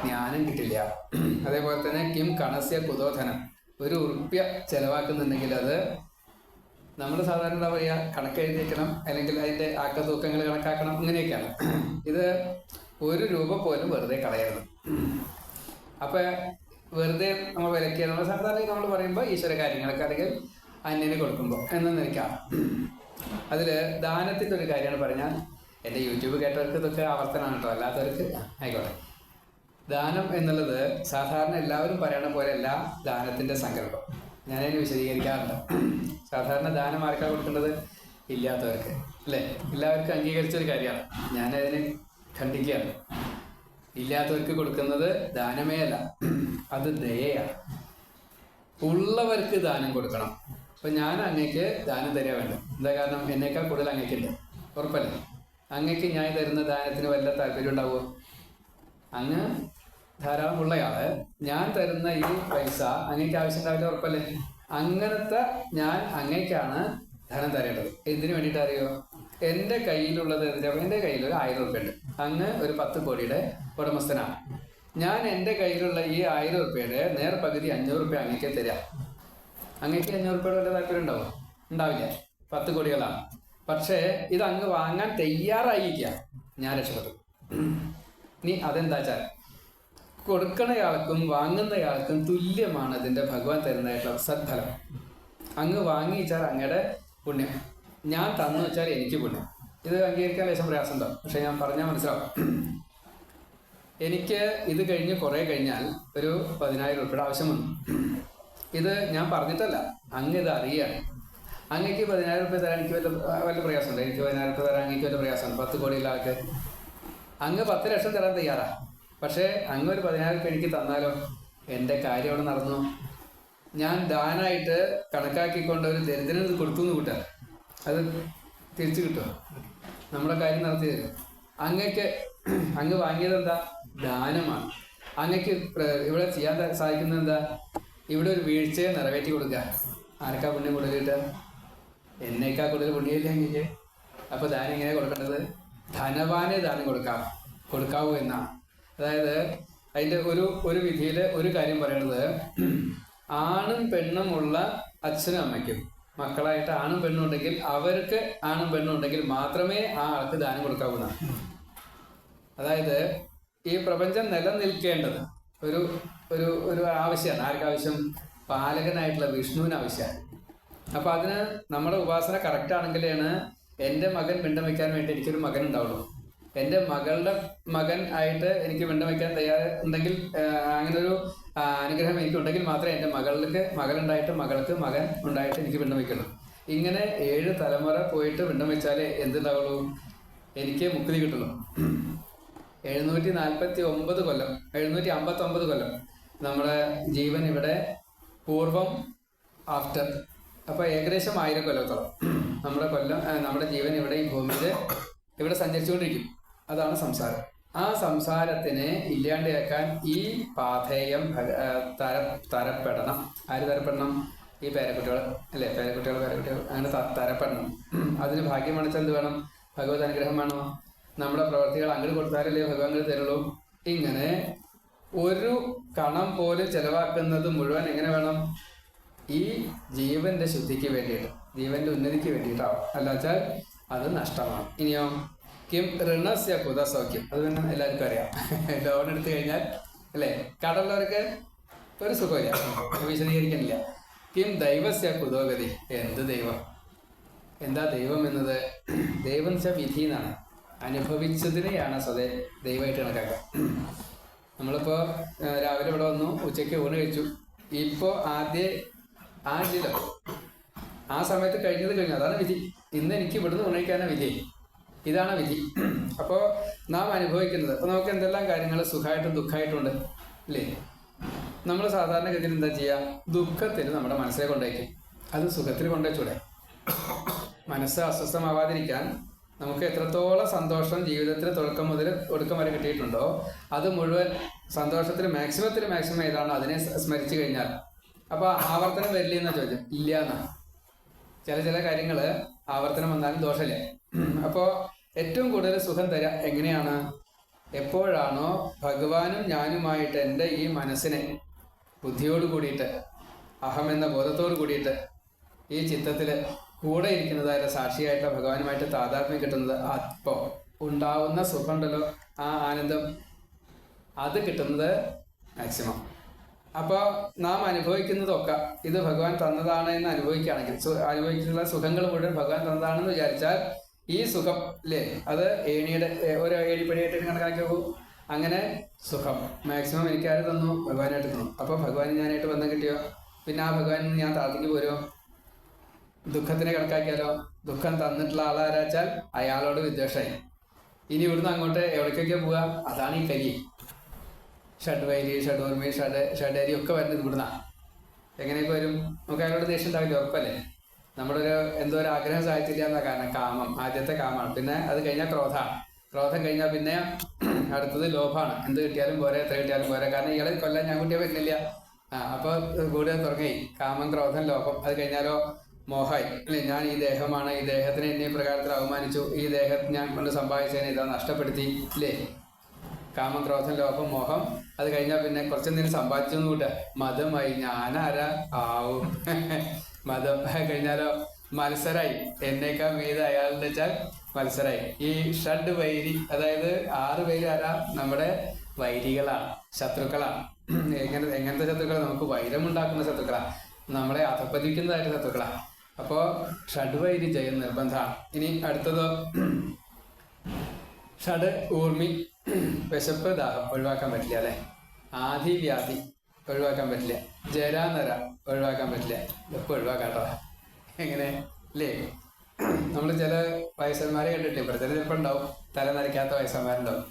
S1: ജ്ഞാനം കിട്ടില്ല. അതേപോലെ തന്നെ കിം കണസ്യ കുതോ ധനം, ഒരു ഉറുപ്പ്യ ചെലവാക്കുന്നുണ്ടെങ്കിൽ അത് നമ്മൾ സാധാരണ എന്താ പറയുക, കണക്ക് എഴുതി വയ്ക്കണം, അല്ലെങ്കിൽ അതിൻ്റെ ആക്കത്തൂക്കങ്ങൾ കണക്കാക്കണം, ഇങ്ങനെയൊക്കെയാണ്. ഇത് ഒരു രൂപ പോലും വെറുതെ കളയരുത്. അപ്പം വെറുതെ നമ്മൾ വിലക്കിയ നമ്മൾ സാധാരണ നമ്മൾ പറയുമ്പോൾ ഈശ്വര കാര്യങ്ങളൊക്കെ അല്ലെങ്കിൽ അന്യന് കൊടുക്കുമ്പോൾ എന്ന് നിൽക്കാം. അതിൽ ദാനത്തിൻ്റെ ഒരു കാര്യമാണ് പറഞ്ഞാൽ, എൻ്റെ യൂട്യൂബ് കേട്ടവർക്ക് ഇതൊക്കെ ആവർത്തനമാണ് കേട്ടോ, അല്ലാത്തവർക്ക് ആയിക്കോട്ടെ. ദാനം എന്നുള്ളത് സാധാരണ എല്ലാവരും പറയണ പോലെയല്ല ദാനത്തിൻ്റെ സങ്കല്പം. ഞാനതിന് വിശദീകരിക്കാറുണ്ട്. സാധാരണ ദാനം ആർക്കാണ് കൊടുക്കേണ്ടത്? ഇല്ലാത്തവർക്ക് അല്ലേ, എല്ലാവർക്കും അംഗീകരിച്ചൊരു കാര്യമാണ്. ഞാനതിന് ഖണ്ഡിക്കുകയാണ്. ഇല്ലാത്തവർക്ക് കൊടുക്കുന്നത് ദാനമേ അല്ല, അത് ദയയാണ്. ഉള്ളവർക്ക് ദാനം കൊടുക്കണം. അപ്പം ഞാൻ അങ്ങേക്ക് ദാനം തരിക വേണ്ട. എന്താ കാരണം? എന്നേക്കാൾ കൂടുതൽ അങ്ങേക്കില്ല, ഉറപ്പല്ലേ? അങ്ങേക്ക് ഞാൻ തരുന്ന ദാനത്തിന് വല്ല താല്പര്യം ഉണ്ടാവുമോ? അങ്ങ് ധാരാളം ഉള്ളയാള്, ഞാൻ തരുന്ന ഈ പൈസ അങ്ങേക്ക് ആവശ്യം ഉണ്ടാവില്ല, ഉറപ്പല്ലേ? അങ്ങനത്തെ ഞാൻ അങ്ങേക്കാണ് ധനം തരേണ്ടത്. എന്തിനു വേണ്ടിയിട്ട് അറിയോ? എൻ്റെ കയ്യിലുള്ളത് എൻ്റെ കയ്യിൽ ഒരു 1000 രൂപ ഉണ്ട്. അങ്ങ് ഒരു 10 കോടിയുടെ ഉടമസ്ഥനാണ്. ഞാൻ എൻ്റെ കയ്യിലുള്ള ഈ 1000 രൂപയുടെ നേർപകുതി 500 രൂപ അങ്ങേക്ക് തരാം. അങ്ങേക്ക് 500 രൂപയുടെ വല്ല താല്പര്യം ഉണ്ടാവും? ഉണ്ടാവില്ല. 10 കോടികളാണ്. പക്ഷേ ഇത് അങ്ങ് വാങ്ങാൻ തയ്യാറായിരിക്കുക, ഞാൻ രക്ഷപ്പെട്ടു. ഇനി അതെന്താ വെച്ചാൽ കൊടുക്കണയാൾക്കും വാങ്ങുന്നയാൾക്കും തുല്യമാണ് ഇതിൻ്റെ ഭഗവാൻ തരുന്നതായിട്ടുള്ള സദ്ഫലം. അങ്ങ് വാങ്ങിച്ചാൽ അങ്ങയുടെ പുണ്യം, ഞാൻ തന്നു വെച്ചാൽ എനിക്ക് പുണ്യം. ഇത് അംഗീകരിക്കാൻ ലേശം പ്രയാസം ഉണ്ടാവും, പക്ഷെ ഞാൻ പറഞ്ഞാൽ മനസ്സിലാവും. എനിക്ക് ഇത് കഴിഞ്ഞ് കുറേ കഴിഞ്ഞാൽ ഒരു 10,000 രൂപയുടെ ആവശ്യം വന്നു. ഇത് ഞാൻ പറഞ്ഞിട്ടല്ല, അങ്ങ് ഇത് അറിയാണ്. അങ്ങക്ക് 10,000 രൂപ തരാൻ എനിക്ക് വല്ല പ്രയാസമുണ്ട്? എനിക്ക് 10,000 രൂപ തരാൻ എനിക്ക് വല്ല പ്രയാസമുണ്ട്? 10 കോടിയുള്ള ആൾക്ക് അങ്ങ് 10 ലക്ഷം തരാൻ തയ്യാറാണ്. പക്ഷേ അങ്ങ് ഒരു 10,000 രൂപ എനിക്ക് തന്നാലോ, എൻ്റെ കാര്യം അവിടെ നടന്നു. ഞാൻ ദാനായിട്ട് കണക്കാക്കിക്കൊണ്ട് ഒരു ദരിദ്രന് ഇത് കൊടുത്തു എന്ന് കൂട്ടാൻ, അത് തിരിച്ചു കിട്ടുമോ? നമ്മുടെ കാര്യം നടത്തി തരും. അങ്ങ് വാങ്ങിയത് എന്താ? ദാനമാണ്. അങ്ങക്ക് ഇവിടെ ചെയ്യാൻ സാധിക്കുന്നത് എന്താ? ഇവിടെ ഒരു വീഴ്ചയെ നിറവേറ്റി കൊടുക്കുക. ആർക്കാ പുണ്യം കൂടുതൽ കിട്ടുക? എന്നേക്കാൾ കൂടുതൽ പുണ്യമില്ല അങ്ങക്ക്. അപ്പോൾ ദാനം എങ്ങനെ കൊടുക്കേണ്ടത്? ധനവാനെ ദാനം കൊടുക്കാവൂ എന്നാണ്. അതായത് അതിൻ്റെ ഒരു വിധിയിൽ ഒരു കാര്യം പറയണത്, ആണും പെണ്ണും ഉള്ള അച്ഛനും അമ്മയ്ക്കും മക്കളായിട്ട് ആണും പെണ്ണും ഉണ്ടെങ്കിൽ അവർക്ക് ആണും പെണ്ണും ഉണ്ടെങ്കിൽ മാത്രമേ ആ ആൾക്ക് ദാനം കൊടുക്കാവുന്നതാണ്. അതായത് ഈ പ്രപഞ്ചം നിലനിൽക്കേണ്ടത് ഒരു ഒരു ഒരു ആവശ്യമാണ്. ആർക്കാവശ്യം? പാലകനായിട്ടുള്ള വിഷ്ണുവിന് ആവശ്യമാണ്. അപ്പോൾ അതിന് നമ്മുടെ ഉപാസന കറക്റ്റ് ആണെങ്കിലാണ് എൻ്റെ മകൻ പിണ്ടം വയ്ക്കാൻ വേണ്ടി എനിക്കൊരു മകൻ ഉണ്ടാവുള്ളൂ. എൻ്റെ മകളുടെ മകൻ ആയിട്ട് എനിക്ക് പിണ്ടം വയ്ക്കാൻ തയ്യാറുണ്ടെങ്കിൽ, അങ്ങനൊരു അനുഗ്രഹം എനിക്കുണ്ടെങ്കിൽ മാത്രമേ എൻ്റെ മകളുണ്ടായിട്ട് മകൾക്ക് മകൻ ഉണ്ടായിട്ട് എനിക്ക് പിണ്ടം വയ്ക്കുള്ളൂ. ഇങ്ങനെ 7 തലമുറ പോയിട്ട് പിണ്ടം വെച്ചാലേ എന്തുണ്ടാവുള്ളൂ? എനിക്ക് മുക്തി കിട്ടുള്ളൂ. 749 കൊല്ലം, 759 കൊല്ലം നമ്മുടെ ജീവൻ ഇവിടെ പൂർവം ആഫ്റ്റർ. അപ്പോൾ ഏകദേശം 1000 കൊല്ലത്തോളം നമ്മുടെ ജീവൻ ഇവിടെ ഈ ഭൂമിയിൽ ഇവിടെ സഞ്ചരിച്ചുകൊണ്ടിരിക്കും. അതാണ് സംസാരം. ആ സംസാരത്തിനെ ഇല്ലാണ്ടാക്കാൻ ഈ പാഥേയം തരപ്പെടണം. ആര് തരപ്പെടണം? ഈ പേരക്കുട്ടികൾ അല്ലേ? പേരക്കുട്ടികൾ അങ്ങനെ തരപ്പെടണം. അതിന് ഭാഗ്യം വേണിച്ചാൽ എന്ത് വേണം? ഭഗവത് അനുഗ്രഹം വേണോ? നമ്മുടെ പ്രവർത്തികൾ അങ്ങോട്ട് കൊടുത്താലല്ലേ ഭഗവാൻ അങ്ങോട്ട് തരുള്ളൂ. ഇങ്ങനെ ഒരു കണം പോലും ചെലവാക്കുന്നത് മുഴുവൻ എങ്ങനെ വേണം? ഈ ജീവന്റെ ശുദ്ധിക്ക് വേണ്ടിയിട്ട്, ജീവന്റെ ഉന്നതിക്ക് വേണ്ടിയിട്ടാവും. അല്ലാച്ചാൽ അത് നഷ്ടമാണ്. ഇനിയോ കിം ഋണസ്യ കുത സൗഖ്യം. അത് പിന്നെ എല്ലാവർക്കും അറിയാം. ലോൺ എടുത്തു കഴിഞ്ഞാൽ അല്ലേ, കടമുള്ളവർക്ക് ഒരു സുഖമില്ല, വിശദീകരിക്കുന്നില്ല. കിം ദൈവസ്യ കുതോഗതി. എന്ത് ദൈവം? എന്താ ദൈവം എന്നത്? ദൈവം എന്ന് വെച്ചാൽ വിധി എന്നാണ്. അനുഭവിച്ചതിനെയാണ് സ്വതേ ദൈവമായിട്ട് കണക്കാക്കുക. നമ്മളിപ്പോൾ രാവിലെ ഇവിടെ വന്നു, ഉച്ചയ്ക്ക് ഊണ് കഴിച്ചു. ഇപ്പോൾ ആദ്യം ആ സമയത്ത് കഴിഞ്ഞു. അതാണ് വിധി. ഇന്ന് എനിക്ക് ഇവിടുന്ന് ഉണയിക്കാനാണ് വിധി. ഇതാണ് വിധി. അപ്പോൾ നാം അനുഭവിക്കുന്നത്, അപ്പോൾ നമുക്ക് എന്തെല്ലാം കാര്യങ്ങൾ സുഖമായിട്ടും ദുഃഖമായിട്ടും ഉണ്ട് അല്ലേ? നമ്മൾ സാധാരണഗതിയിൽ എന്താ ചെയ്യുക? ദുഃഖത്തിന് നമ്മുടെ മനസ്സിനെ കൊണ്ടുവയ്ക്കും. അത് സുഖത്തിൽ കൊണ്ടുവച്ചൂടെ? മനസ്സ് അസ്വസ്ഥമാവാതിരിക്കാൻ നമുക്ക് എത്രത്തോളം സന്തോഷം ജീവിതത്തിൽ തുടക്കം മുതൽ ഒടുക്കം വരെ കിട്ടിയിട്ടുണ്ടോ അത് മുഴുവൻ സന്തോഷത്തിൽ മാക്സിമം ഏതാണോ അതിനെ സ്മരിച്ചു കഴിഞ്ഞാൽ അപ്പോൾ ആവർത്തനം വരില്ല എന്ന ചോദ്യം ഇല്ല എന്നാണ്. ചില കാര്യങ്ങൾ ആവർത്തനം വന്നാലും ദോഷമില്ല. അപ്പോൾ ഏറ്റവും കൂടുതൽ സുഖം തരാം എങ്ങനെയാണ്? എപ്പോഴാണോ ഭഗവാനും ഞാനുമായിട്ട് എൻ്റെ ഈ മനസ്സിനെ ബുദ്ധിയോട് കൂടിയിട്ട്, അഹം എന്ന ബോധത്തോട് കൂടിയിട്ട് ഈ ചിത്തത്തിൽ കൂടെ ഇരിക്കുന്നതായ സാക്ഷിയായിട്ടുള്ള ഭഗവാനുമായിട്ട് താതാത്മ്യം കിട്ടുന്നത്, അപ്പോൾ ഉണ്ടാവുന്ന സുഖമുണ്ടല്ലോ, ആ ആനന്ദം, അത് കിട്ടുന്നത് മാക്സിമം. അപ്പോൾ നാം അനുഭവിക്കുന്നതൊക്കെ ഇത് ഭഗവാൻ തന്നതാണ് എന്ന് അനുഭവിക്കുകയാണെങ്കിൽ, അനുഭവിക്കുന്ന സുഖങ്ങൾ മുഴുവൻ ഭഗവാൻ തന്നതാണെന്ന് വിചാരിച്ചാൽ ഈ സുഖം അല്ലേ, അത് ഒരു ഏണിപ്പടിയായിട്ട് കണക്കാക്കി പോകും. അങ്ങനെ സുഖം മാക്സിമം എനിക്കാര് തന്നു? ഭഗവാനായിട്ട് തന്നു. അപ്പോൾ ഭഗവാൻ ഞാനായിട്ട് ബന്ധം കിട്ടിയോ? പിന്നെ ആ ഭഗവാൻ ഞാൻ താഴ്ത്തിക്ക് പോരുമോ? ദുഃഖത്തിനെ കണക്കാക്കിയാലോ? ദുഃഖം തന്നിട്ടുള്ള ആളാരാച്ചാൽ അയാളോട് വിദ്വേഷമായി. ഇനി ഇവിടുന്ന് അങ്ങോട്ട് എവിടേക്കൊക്കെ പോവുക? അതാണ് ഈ കലി. ഷഡ്വൈരി, ഷഡോർമി, ഷഡരി ഒക്കെ വരുന്നത് ഇവിടുന്നാണ്. എങ്ങനെയൊക്കെ വരും? നമുക്ക് അയാളോട് ദേഷ്യം ഉണ്ടാവില്ല, ഉറപ്പല്ലേ? നമ്മുടെ എന്തോ ഒരു ആഗ്രഹം സാധിച്ചില്ല എന്ന കാരണം കാമം, ആദ്യത്തെ കാമാണ്. പിന്നെ അത് കഴിഞ്ഞാൽ ക്രോധമാണ്. ക്രോധം കഴിഞ്ഞാൽ പിന്നെ അടുത്തത് ലോഭമാണ്. എന്ത് കിട്ടിയാലും പോരെ, എത്ര കിട്ടിയാലും പോരെ, കാരണം ഇയാളെ കൊല്ലാൻ ഞാൻ കുട്ടിയെ പറ്റുന്നില്ല. അപ്പോൾ കൂടുതൽ തുടങ്ങി കാമം, ക്രോധം, ലോഭം. അത് കഴിഞ്ഞാലോ മോഹായി അല്ലേ, ഞാൻ ഈ ദേഹമാണ്, ഈ ദേഹത്തിനെ എന്നെ പ്രകാരത്തിൽ അവമാനിച്ചു, ഈ ദേഹം ഞാൻ കൊണ്ട് സമ്പാദിച്ചതിനെ ഇതാ നഷ്ടപ്പെടുത്തി അല്ലേ. കാമം, ക്രോധം, ലോഭം, മോഹം. അത് കഴിഞ്ഞാൽ പിന്നെ കുറച്ചെന്തെങ്കിലും സമ്പാദിച്ചു എന്ന് കൂട്ടുക, മതമായി, ഞാനാരാ ആവും. മതം കഴിഞ്ഞാലോ മത്സരായി, എന്നേക്കാൾ മീത് അയാളെന്ന് വെച്ചാൽ മത്സരായി. ഈ ഷഡ് വൈരി, അതായത് 6 പേര് ആരാ? നമ്മുടെ വൈരികളാണ്, ശത്രുക്കളാണ്. എങ്ങനത്തെ ശത്രുക്കളാണ്? നമുക്ക് വൈരമുണ്ടാക്കുന്ന ശത്രുക്കളാണ്, നമ്മളെ അധപ്പതിക്കുന്നതായിട്ട് ശത്രുക്കളാണ്. അപ്പോൾ ഷഡ്വൈരി ജയം നിർബന്ധമാണ്. ഇനി അടുത്തതോ ഷഡ് ഊർമി, വിശപ്പ്, ദാഹം ഒഴിവാക്കാൻ പറ്റില്ല അല്ലേ. ആദിവ്യാധി ഒഴിവാക്കാൻ പറ്റില്ല. ജരാനര ഒഴിവാക്കാൻ പറ്റില്ല. ഇതൊക്കെ ഒഴിവാക്കാട്ടോ. എങ്ങനെ അല്ലേ? നമ്മൾ ചില വയസ്സന്മാരെ കണ്ടിട്ട് പ്രചരണം ചിലപ്പോൾ ഉണ്ടാവും, തല നരയ്ക്കാത്ത വയസ്സന്മാരുണ്ടാവും,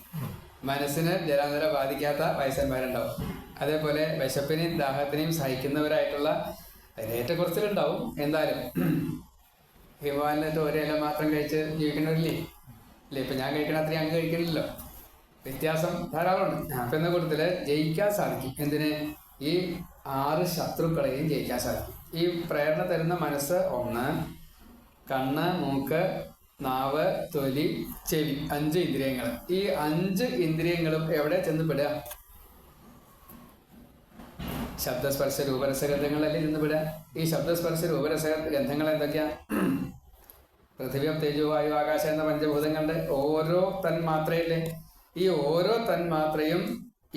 S1: മനസ്സിന് ജരാനര ബാധിക്കാത്ത വയസ്സന്മാരുണ്ടാവും. അതേപോലെ വിശപ്പിനെയും ദാഹത്തിനെയും സഹിക്കുന്നവരായിട്ടുള്ള ഏറ്റക്കുറച്ചിലുണ്ടാവും. എന്തായാലും ഹിമാലയത്ത് ഒരു ഇല മാത്രം കഴിച്ച് ജീവിക്കണവരില്ലേ ഇല്ലേ? ഇപ്പം ഞാൻ കഴിക്കണ അത്രയും അങ്ങ് കഴിക്കണില്ലല്ലോ, വ്യത്യാസം ധാരാളമുണ്ട്. അപ്പം എന്ന കൂട്ടത്തിൽ ജയിക്കാൻ സാധിക്കും. എന്തിന്? ഈ 6 ശത്രുക്കളെയും ജയിക്കാൻ സാധിക്കും. ഈ പ്രേരണ തരുന്ന മനസ്സ് 1, കണ്ണ്, മൂക്ക്, നാവ്, തൊലി, ചെവി, 5 ഇന്ദ്രിയങ്ങൾ. ഈ 5 ഇന്ദ്രിയങ്ങളും എവിടെ ചെന്നപ്പെടുക? ശബ്ദസ്പർശ രൂപരസഗന്ധങ്ങളല്ലേ ഇരുന്നുവിടുക. ഈ ശബ്ദസ്പർശ രൂപരസ ഗന്ധങ്ങൾ എന്തൊക്കെയാ? പൃഥ്വി, തേജോ, വായു, ആകാശം എന്ന പഞ്ചഭൂതങ്ങളുടെ ഓരോ തന്മാത്രയല്ലേ ഈ ഓരോ തന്മാത്രയും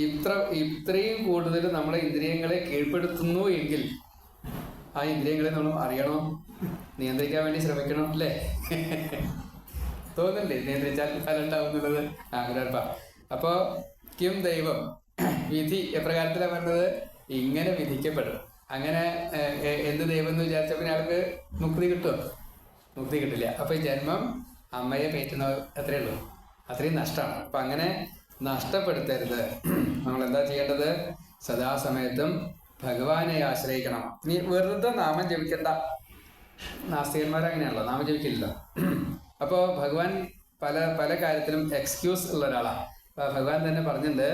S1: ഇത്രയും കൂടുതൽ നമ്മളെ ഇന്ദ്രിയങ്ങളെ കീഴ്പ്പെടുത്തുന്നു എങ്കിൽ ആ ഇന്ദ്രിയങ്ങളെ നമ്മൾ അറിയണോ, നിയന്ത്രിക്കാൻ വേണ്ടി ശ്രമിക്കണം അല്ലേ? തോന്നുന്നില്ലേ നിയന്ത്രിച്ചാൽ ഫലം ഉണ്ടാവുന്നുള്ളത്? ഗുരുവായൂരപ്പ. അപ്പോ കിം ദൈവം, വിധി എപ്രകാരത്തിലാണ് പറഞ്ഞത്? ഇങ്ങനെ വിധിക്കപ്പെടും. അങ്ങനെ എന്ത് ദൈവം എന്ന് വിചാരിച്ച പിന്നെ ആൾക്ക് മുക്തി കിട്ടുമോ? മുക്തി കിട്ടില്ല. അപ്പൊ ഈ ജന്മം അമ്മയെ പേറ്റുന്ന അത്രേ ഉള്ളൂ, അത്രയും നഷ്ടമാണ്. അപ്പൊ അങ്ങനെ നഷ്ടപ്പെടുത്തരുത്. നമ്മൾ എന്താ ചെയ്യേണ്ടത്? സദാസമയത്തും ഭഗവാനെ ആശ്രയിക്കണം. നീ വെറുതെ നാമം ജപിക്കണ്ട. നാസ്തികന്മാരങ്ങനെയാണല്ലോ, നാമം ജപിക്കില്ലല്ലോ. അപ്പോ ഭഗവാൻ പല പല കാര്യത്തിലും എക്സ്ക്യൂസ് ഉള്ള ഒരാളാണ്. ഭഗവാൻ തന്നെ പറഞ്ഞിട്ടുണ്ട്,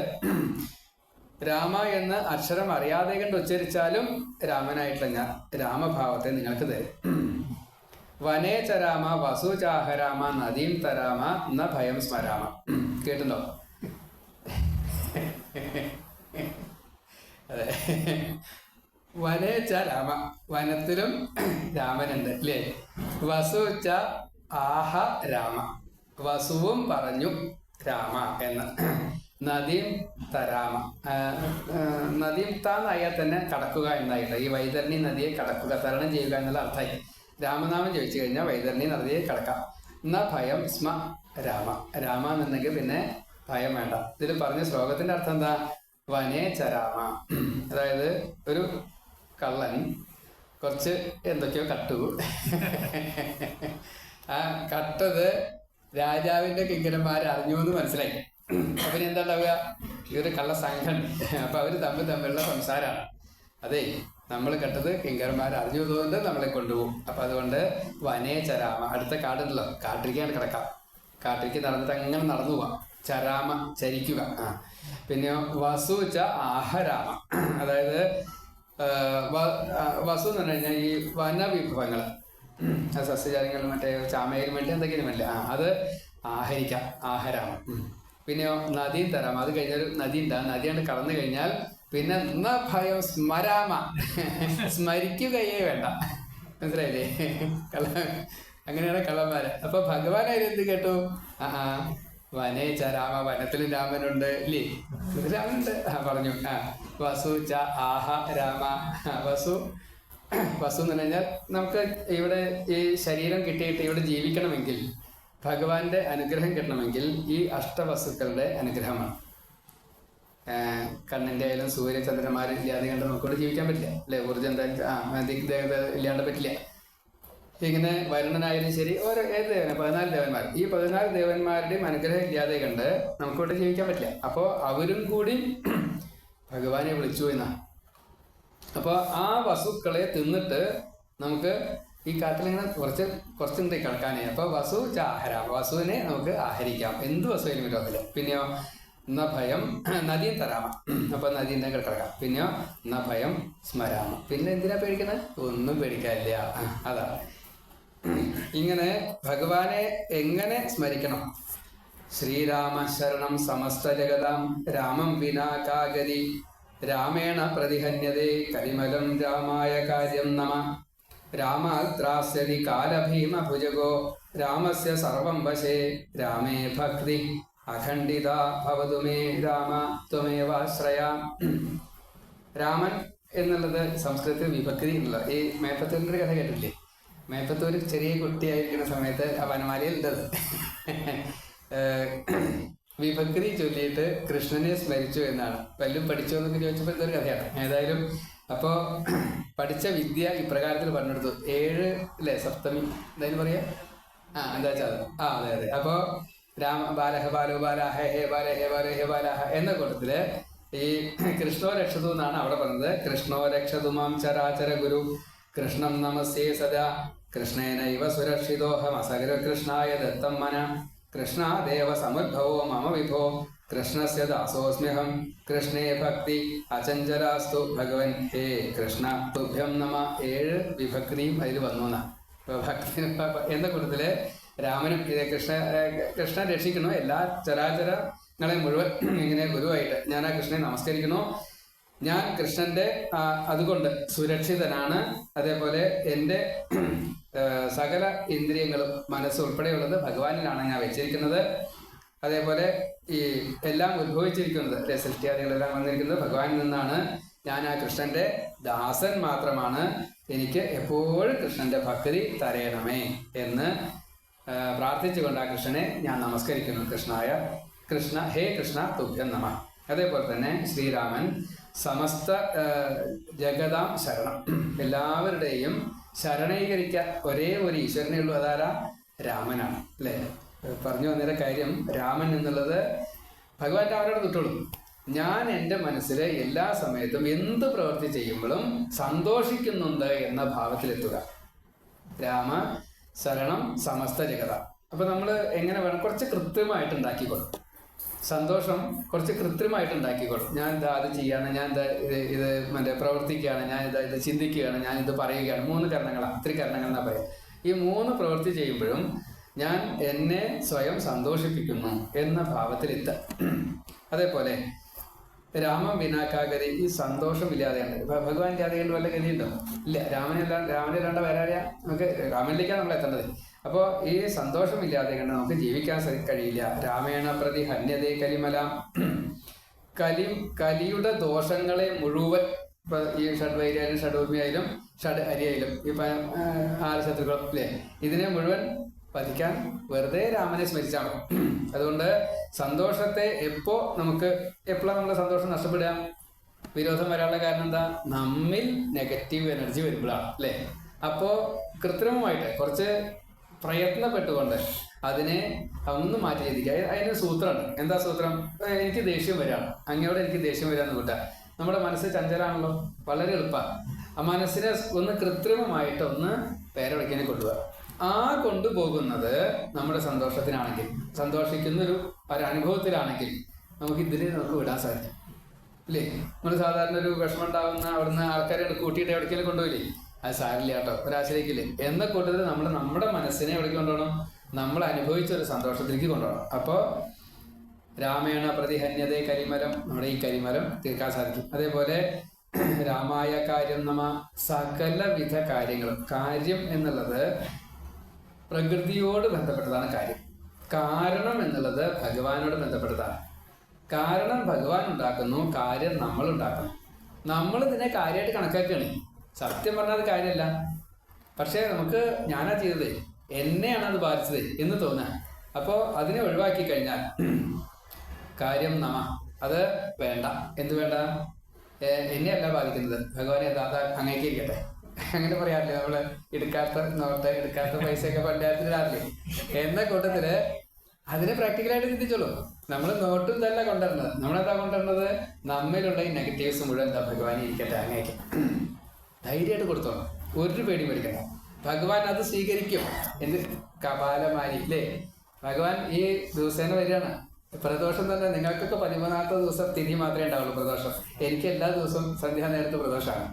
S1: രാമ എന്ന അക്ഷരം അറിയാതെ കണ്ട് ഉച്ചരിച്ചാലും രാമനായിട്ടുള്ള ഞാൻ രാമഭാവത്തെ നിങ്ങൾക്ക് തരും. വനേ ചരാമ വസു ചാഹരാമ നദീം തരാമ ന ഭയം സ്മരാമ. കേട്ടുണ്ടോ? അതെ. വനേ ച രാമ, വനത്തിലും രാമനുണ്ട് അല്ലേ? വസു ച ആഹ രാമ, വസുവും പറഞ്ഞു രാമ എന്ന്. നദീം തരാമ, നദീം താന്നായാൽ തന്നെ കടക്കുക എന്നായില്ല. ഈ വൈതരണി നദിയെ കടക്കുക, തരണം ചെയ്യുക എന്നുള്ള അർത്ഥമായി. രാമനാമം ചോദിച്ചു കഴിഞ്ഞാൽ വൈതരണി നദിയെ കടക്കാം. ന ഭയം സ്മ രാമ, രാമ എന്നുണ്ടെങ്കിൽ പിന്നെ ഭയം വേണ്ട. ഇതിൽ പറഞ്ഞ ശ്ലോകത്തിന്റെ അർത്ഥം എന്താ? വനേ ചരാമ, അതായത് ഒരു കള്ളൻ കുറച്ച് എന്തൊക്കെയോ കട്ടു. ആ കട്ടത് രാജാവിന്റെ കിങ്കരന്മാർ അറിഞ്ഞു എന്ന് മനസ്സിലായി. അപ്പൊ എന്താ ഉണ്ടാവുക? ഈ ഒരു കള്ള സംഘം, അപ്പൊ അവര് തമ്മിലുള്ള സംസാരമാണ്. അതെ, നമ്മൾ കെട്ടത് കിങ്കരന്മാർ അറിഞ്ഞു തോന്നുന്നത് നമ്മളെ കൊണ്ടുപോകും. അപ്പൊ അതുകൊണ്ട് വനേ ചരാമ, അടുത്ത കാടുണ്ടല്ലോ, കാട്ടിലേക്കാണ് കിടക്കാം. കാട്ടിലേക്ക് നടന്നിട്ട് അങ്ങനെ നടന്നു പോവാം. ചരാമ, ചരിക്കുക. പിന്നെ വസു ച ആഹരാമ, അതായത് വസു എന്ന് പറഞ്ഞു കഴിഞ്ഞാൽ ഈ വനവിഭവങ്ങൾ, സസ്യജാലങ്ങളും മറ്റേ ചാമയിലും വേണ്ടി എന്തെങ്കിലും വേണ്ടി അത് ആഹരിക്കാം, ആഹരാമ. പിന്നെയോ നദീം തരാമ, അത് കഴിഞ്ഞൊരു നദി ഉണ്ട്. ആ നദിയാണ് കടന്നു കഴിഞ്ഞാൽ പിന്നെ ന ഭയം സ്മരാമ, സ്മരിക്കുകയേ വേണ്ട. മനസ്സിലായില്ലേ? അങ്ങനെയാണ് കള്ളന്മാര്. അപ്പൊ ഭഗവാനായി എന്ത് കേട്ടു? വനേ ചരാമ, വനത്തിലും രാമനുണ്ട് ഇല്ലേ? രാമനുണ്ട് പറഞ്ഞു. വസു ച ആഹ രാമ. വസു എന്ന് പറഞ്ഞാൽ നമുക്ക് ഇവിടെ ഈ ശരീരം കിട്ടിയിട്ട് ഇവിടെ ജീവിക്കണമെങ്കിൽ, ഭഗവാന്റെ അനുഗ്രഹം കിട്ടണമെങ്കിൽ ഈ അഷ്ടവസ്തുക്കളുടെ അനുഗ്രഹമാണ്. കണ്ണിന്റെ ആയാലും സൂര്യചന്ദ്രന്മാർ ഇല്ലാതെ കണ്ട് നമുക്കിവിടെ ജീവിക്കാൻ പറ്റില്ല അല്ലെ? ഊർജ്ജം ദേവത ഇല്ലാണ്ട് പറ്റില്ല. ഇങ്ങനെ വരുണനായാലും ശരി, ഓരോ ഏത് ദേവന 14 ദേവന്മാർ, ഈ 14 ദേവന്മാരുടെയും അനുഗ്രഹം ഇല്ലാതെ കണ്ട് നമുക്കിവിടെ ജീവിക്കാൻ പറ്റില്ല. അപ്പോൾ അവരും കൂടി ഭഗവാനെ വിളിച്ചു എന്നാ. അപ്പോൾ ആ വസുക്കളെ തിന്നിട്ട് നമുക്ക് ഈ കാട്ടിലിങ്ങനെ കുറച്ചുണ്ട് കിടക്കാനേ. അപ്പൊ വസു ആഹരാം, വസുവിനെ നമുക്ക് ആഹരിക്കാം, എന്ത് വസുവിനും വിരോധമില്ല. പിന്നെയോ ന ഭയം നദീം തരാമ, അപ്പൊ നദീനെ കിടക്കാം. പിന്നെയോ ന ഭയം സ്മരാമ, പിന്നെ എന്തിനാ പേടിക്കുന്നത്? ഒന്നും പേടിക്കാനില്ല. അതാണ്. ഇങ്ങനെ ഭഗവാനെ എങ്ങനെ സ്മരിക്കണം? ശ്രീരാമ ശരണം സമസ്ത ജഗതാം രാമം വിനാ കാഗതി രാമേണ പ്രതിഹന്യതേ കരിമലം രാമായ കാര്യം നമ. രാമാത്രാസ്യതി കാലഭീമ ഭുജഗോ രാമസ്യ സർവം വശേ രാമേ ഭക്തി അഖണ്ഡിത ഭവതു മേ രാമ ത്വമേവാശ്രയാ. രാമൻ എന്നുള്ളത് സംസ്കൃതത്തിൽ വിഭക്തി ഉള്ളത്. ഈ മേപ്പത്തൂരിൻ്റെ കഥ കേട്ടില്ലേ? മേപ്പത്തൂർ ചെറിയ കുട്ടിയായിരിക്കുന്ന സമയത്ത് ആ വനമാലയിൽ ഉണ്ടത്. വിഭക്തി ചൊല്ലിയിട്ട് കൃഷ്ണനെ സ്മരിച്ചു എന്നാണ്. വല്ലതും പഠിച്ചോ എന്നൊക്കെ ചോദിച്ചപ്പോൾ എന്തൊരു കഥയാണ്. ഏതായാലും അപ്പോൾ പഠിച്ച വിദ്യ ഇപ്രകാരത്തിൽ പറഞ്ഞെടുത്തു. 7 അല്ലേ സപ്തമി എന്തായാലും പറയാ, എന്താ വെച്ചാൽ അത് അതെ അതെ. അപ്പോൾ രാമ ബാലഹ ബാലോ ബാലാഹ ഹേ ബാല ഹേ ബാല ഹേ ബാലാഹ എന്ന കൂട്ടത്തില് ഈ കൃഷ്ണോ രക്ഷതു എന്നാണ് അവിടെ പറഞ്ഞത്. കൃഷ്ണോ രക്ഷതു മാം ചരാചര ഗുരു കൃഷ്ണം നമസ്തേ സദാ കൃഷ്ണേന ഇവ സുരക്ഷിതോഹം അസകര കൃഷ്ണായ ദത്തം മന കൃഷ്ണാദേവ സമുദ്ഭവോ മമ വിഭോ കൃഷ്ണസ്യ ദാസോസ്മ്യഹം കൃഷ്ണേ ഭക്തി അചഞ്ചലാസ്തു ഭഗവൻ ഹേ കൃഷ്ണ തുഭ്യം നമ. 7 വിഭക്തിയും അതിൽ വന്നു എന്നാ. ഭക്തി എന്ന കൂട്ടത്തില് രാമനും ഇത് കൃഷ്ണൻ രക്ഷിക്കണോ എല്ലാ ചരാചരങ്ങളെ മുഴുവൻ ഇങ്ങനെ ഗുരുവായിട്ട് ഞാൻ ആ കൃഷ്ണനെ നമസ്കരിക്കണോ. ഞാൻ കൃഷ്ണന്റെ അതുകൊണ്ട് സുരക്ഷിതനാണ്. അതേപോലെ എൻ്റെ സകല ഇന്ദ്രിയങ്ങളും മനസ്സ് ഉൾപ്പെടെയുള്ളത് ഭഗവാനിലാണ് ഞാൻ വെച്ചിരിക്കുന്നത്. അതേപോലെ ഈ എല്ലാം ഉത്ഭവിച്ചിരിക്കുന്നത് അല്ലെ, സൃഷ്ടിയാദികളെല്ലാം വന്നിരിക്കുന്നത് ഭഗവാനിൽ നിന്നാണ്. ഞാൻ ആ കൃഷ്ണന്റെ ദാസൻ മാത്രമാണ്. എനിക്ക് എപ്പോഴും കൃഷ്ണന്റെ ഭക്തി തരയണമേ എന്ന് പ്രാർത്ഥിച്ചുകൊണ്ട് ആ കൃഷ്ണനെ ഞാൻ നമസ്കരിക്കുന്നു. ഹേ കൃഷ്ണ തുഭ്യം നമഃ. അതേപോലെ തന്നെ ശ്രീരാമൻ സമസ്ത ജഗതാം ശരണം, എല്ലാവരുടെയും ശരണീകരിക്കാൻ ഒരേ ഒരു ഈശ്വരനേ ഉള്ളൂ. അതാരാ? രാമനാണ് അല്ലേ. പറഞ്ഞു വന്നതിന്റെ കാര്യം, രാമൻ എന്നുള്ളത് ഭഗവാൻ രാമനോട് തൊട്ടുള്ളൂ. ഞാൻ എൻ്റെ മനസ്സിൽ എല്ലാ സമയത്തും എന്ത് പ്രവൃത്തി ചെയ്യുമ്പോഴും സന്തോഷിക്കുന്നുണ്ട് എന്ന ഭാവത്തിലെത്തുക. രാമ ശരണം സമസ്ത ജഗത. അപ്പൊ നമ്മൾ എങ്ങനെ വേണം? കുറച്ച് കൃത്യമായിട്ട് ഉണ്ടാക്കിക്കൊള്ളും. സന്തോഷം കുറച്ച് കൃത്യമായിട്ട് ഉണ്ടാക്കിക്കൊള്ളും. ഞാൻ ഇതാ അത് ചെയ്യാണ്, ഞാൻ ഇത് മറ്റേ പ്രവർത്തിക്കുകയാണ്, ഞാൻ ഇത് ചിന്തിക്കുകയാണ്, ഞാൻ ഇത് പറയുകയാണ്. 3 കരണങ്ങളാണ്, 3 കരണങ്ങൾ എന്നാ പറയാം. ഈ 3 പ്രവൃത്തി ചെയ്യുമ്പോഴും ഞാൻ എന്നെ സ്വയം സന്തോഷിപ്പിക്കുന്നു എന്ന ഭാവത്തിലെത്തുക. അതേപോലെ രാമം വിനാക്കാഗതി, ഈ സന്തോഷമില്ലാതെയാണ് ഭഗവാൻ ഇല്ലാതെ വല്ല ഗതിയുണ്ടോ? ഇല്ല. രാമനില്ലാണ്ട് വരാറിയ നമുക്ക് രാമനിലേക്കാണ് നമ്മൾ എത്തേണ്ടത്. അപ്പോൾ ഈ സന്തോഷമില്ലാതെ കണ്ട് നമുക്ക് ജീവിക്കാൻ കഴിയില്ല. രാമേണ പ്രതി ഹന്യതേ കലിമലാം. കലിയുടെ ദോഷങ്ങളെ മുഴുവൻ, ഇപ്പൊ ഈ ഷഡ്വൈരിയായാലും ഷഡൂർമിയായാലും ഷഡ് അരിയായാലും ഇപ്പൊ 6 ശത്രുക്കളും അല്ലേ, ഇതിനെ മുഴുവൻ പതിക്കാൻ വെറുതെ രാമനെ സ്മരിച്ചാൽ മതി. അതുകൊണ്ട് സന്തോഷത്തെ എപ്പോഴാണ് നമ്മുടെ സന്തോഷം നഷ്ടപ്പെടുക? വിരോധം വരാനുള്ള കാരണം എന്താ? നമ്മിൽ നെഗറ്റീവ് എനർജി വരുമ്പോഴാണ് അല്ലേ. അപ്പോൾ കൃത്രിമമായിട്ട് കുറച്ച് പ്രയത്നപ്പെട്ടുകൊണ്ട് അതിനെ ഒന്ന് മാറ്റി ചിന്തിക്കുക. അതിനൊരു സൂത്രമുണ്ട്. എന്താ സൂത്രം? എനിക്ക് ദേഷ്യം വരികയാണ്, അങ്ങയോടെ എനിക്ക് ദേഷ്യം വരികയെന്ന് കൂട്ടാ. നമ്മുടെ മനസ്സ് ചഞ്ചലാണല്ലോ, വളരെ എളുപ്പമാണ്. ആ മനസ്സിനെ ഒന്ന് കൃത്രിമമായിട്ട് ഒന്ന് പേരവിളിക്കാനെ കൊണ്ടുപോകുക. ആ കൊണ്ടുപോകുന്നത് നമ്മുടെ സന്തോഷത്തിനാണെങ്കിൽ, സന്തോഷിക്കുന്ന ഒരു അനുഭവത്തിലാണെങ്കിൽ നമുക്ക് വിടാൻ സാധിക്കും ഇല്ലേ. നമ്മൾ സാധാരണ ഒരു വിഷമം ഉണ്ടാകുന്ന അവിടുന്ന് ആൾക്കാരെ കൂട്ടിയിട്ട് എവിടേക്കെങ്കിലും കൊണ്ടുപോയില്ലേ, അത് സാരില്ല കേട്ടോ, ഒരാശയിക്കില്ലേ എന്ന കൂട്ടത്തിൽ നമ്മൾ നമ്മുടെ മനസ്സിനെ എവിടേക്ക് കൊണ്ടുപോകണം? നമ്മൾ അനുഭവിച്ച ഒരു സന്തോഷത്തിലേക്ക് കൊണ്ടുപോകണം. അപ്പോൾ രാമേണ പ്രതിഹന്യതേ കരിമലം, നമ്മുടെ ഈ കരിമലം തീർക്കാൻ സാധിക്കും. അതേപോലെ രാമായ കാര്യം സകലവിധ കാര്യങ്ങളും, കാര്യം എന്നുള്ളത് പ്രകൃതിയോട് ബന്ധപ്പെട്ടതാണ് കാര്യം. കാരണം എന്നുള്ളത് ഭഗവാനോട് ബന്ധപ്പെട്ടതാണ്. കാരണം ഭഗവാൻ ഉണ്ടാക്കുന്നു, കാര്യം നമ്മൾ ഉണ്ടാക്കുന്നു. നമ്മൾ ഇതിനെ കാര്യമായിട്ട് കണക്കാക്കുകയാണ്. സത്യം പറഞ്ഞാൽ അത് കാര്യമല്ല. പക്ഷേ നമുക്ക് ഞാനാ ചെയ്തത്, എന്നെയാണ് അത് ബാധിച്ചത് എന്ന് തോന്നുക. അപ്പോൾ അതിനെ ഒഴിവാക്കി കഴിഞ്ഞാൽ കാര്യം അത് വേണ്ട. എന്ത് വേണ്ട? എന്നെയല്ല ബാധിക്കുന്നത്, ഭഗവാനെ അതാ അങ്ങേക്ക് ഇരിക്കട്ടെ. അങ്ങനെ പറയാറില്ലേ നമ്മള്? എടുക്കാത്ത പൈസയൊക്കെ പണ്ടായിരത്തിലിടാറില്ലേ എന്ന കൂട്ടത്തില് അതിനെ പ്രാക്ടിക്കലായിട്ട് ചിന്തിച്ചോളൂ. നമ്മൾ നോട്ടും ഇതല്ല കൊണ്ടുവരുന്നത്. നമ്മളെന്താ കൊണ്ടുവരുന്നത്? നമ്മിലുള്ള ഈ നെഗറ്റീവ്സ് മുഴുവൻ എന്താ? ഭഗവാനെ ഇരിക്കട്ടെ അങ്ങേക്ക്. ധൈര്യമായിട്ട് കൊടുത്തോളാം, ഒരു പേടി മേടിക്കണ്ട. ഭഗവാൻ അത് സ്വീകരിക്കും. എന്ത് കപാലമാരി അല്ലേ. ഭഗവാൻ ഈ ദിവസേന വരികയാണ്. പ്രദോഷം തന്നെ നിങ്ങൾക്കൊക്കെ 13ാമത്തെ ദിവസം തിരി മാത്രമേ ഉണ്ടാവുള്ളൂ പ്രദോഷം. എനിക്ക് എല്ലാ ദിവസവും സന്ധ്യാ നേരത്ത് പ്രദോഷമാണ്.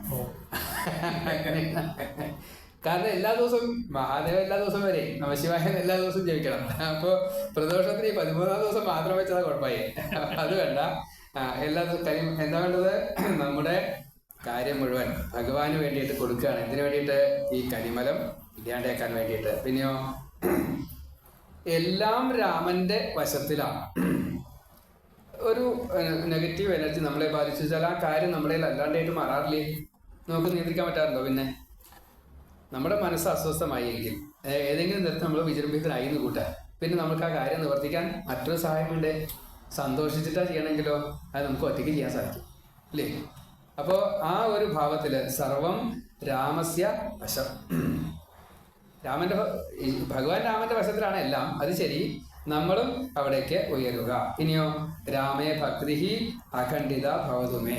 S1: കാരണം എല്ലാ ദിവസവും മഹാദേവ എല്ലാ ദിവസവും വരെ നമശിവായ എല്ലാ ദിവസവും ജപിക്കണം. അപ്പോൾ പ്രദോഷത്തിന് ഈ 13ാം ദിവസം മാത്രം വെച്ചത് കുഴപ്പമായി. അത് വേണ്ട. എല്ലാ കാര്യം എന്താ വേണ്ടത്? നമ്മുടെ കാര്യം മുഴുവൻ ഭഗവാന് വേണ്ടിയിട്ട് കൊടുക്കുകയാണ്. എന്തിനു വേണ്ടിയിട്ട്? ഈ കരിമലം ഇല്ലാണ്ടേക്കാൻ വേണ്ടിയിട്ട്. പിന്നെയോ എല്ലാം രാമന്റെ വശത്തിലാണ്. ഒരു നെഗറ്റീവ് എനർജി നമ്മളെ ബാധിച്ചു വെച്ചാൽ ആ കാര്യം നമ്മളെ അല്ലാണ്ടായിട്ട് മാറാറില്ലേ? നമുക്ക് നിയന്ത്രിക്കാൻ പറ്റാറുണ്ടോ? പിന്നെ നമ്മുടെ മനസ്സ് അസ്വസ്ഥമായെങ്കിൽ ഏതെങ്കിലും തരത്തിൽ നമ്മൾ വിജൃംഭിതനായി എന്ന് കൂട്ടാൻ, പിന്നെ നമുക്ക് ആ കാര്യം നിവർത്തിക്കാൻ മറ്റൊരു സഹായമുണ്ട്. സന്തോഷിച്ചിട്ടാ ചെയ്യണമെങ്കിലോ അത് നമുക്ക് ഒറ്റയ്ക്ക് ചെയ്യാൻ സാധിക്കും അല്ലേ. അപ്പോൾ ആ ഒരു ഭാവത്തില് സർവം രാമസ്യ വശം. ഭഗവാൻ രാമന്റെ വശത്തിലാണ് എല്ലാം. അത് ശരി, നമ്മളും അവിടേക്ക് ഉയരുക. ഇനിയോ രാമേ ഭക്തി അഖണ്ഡിത ഭവതുമേ.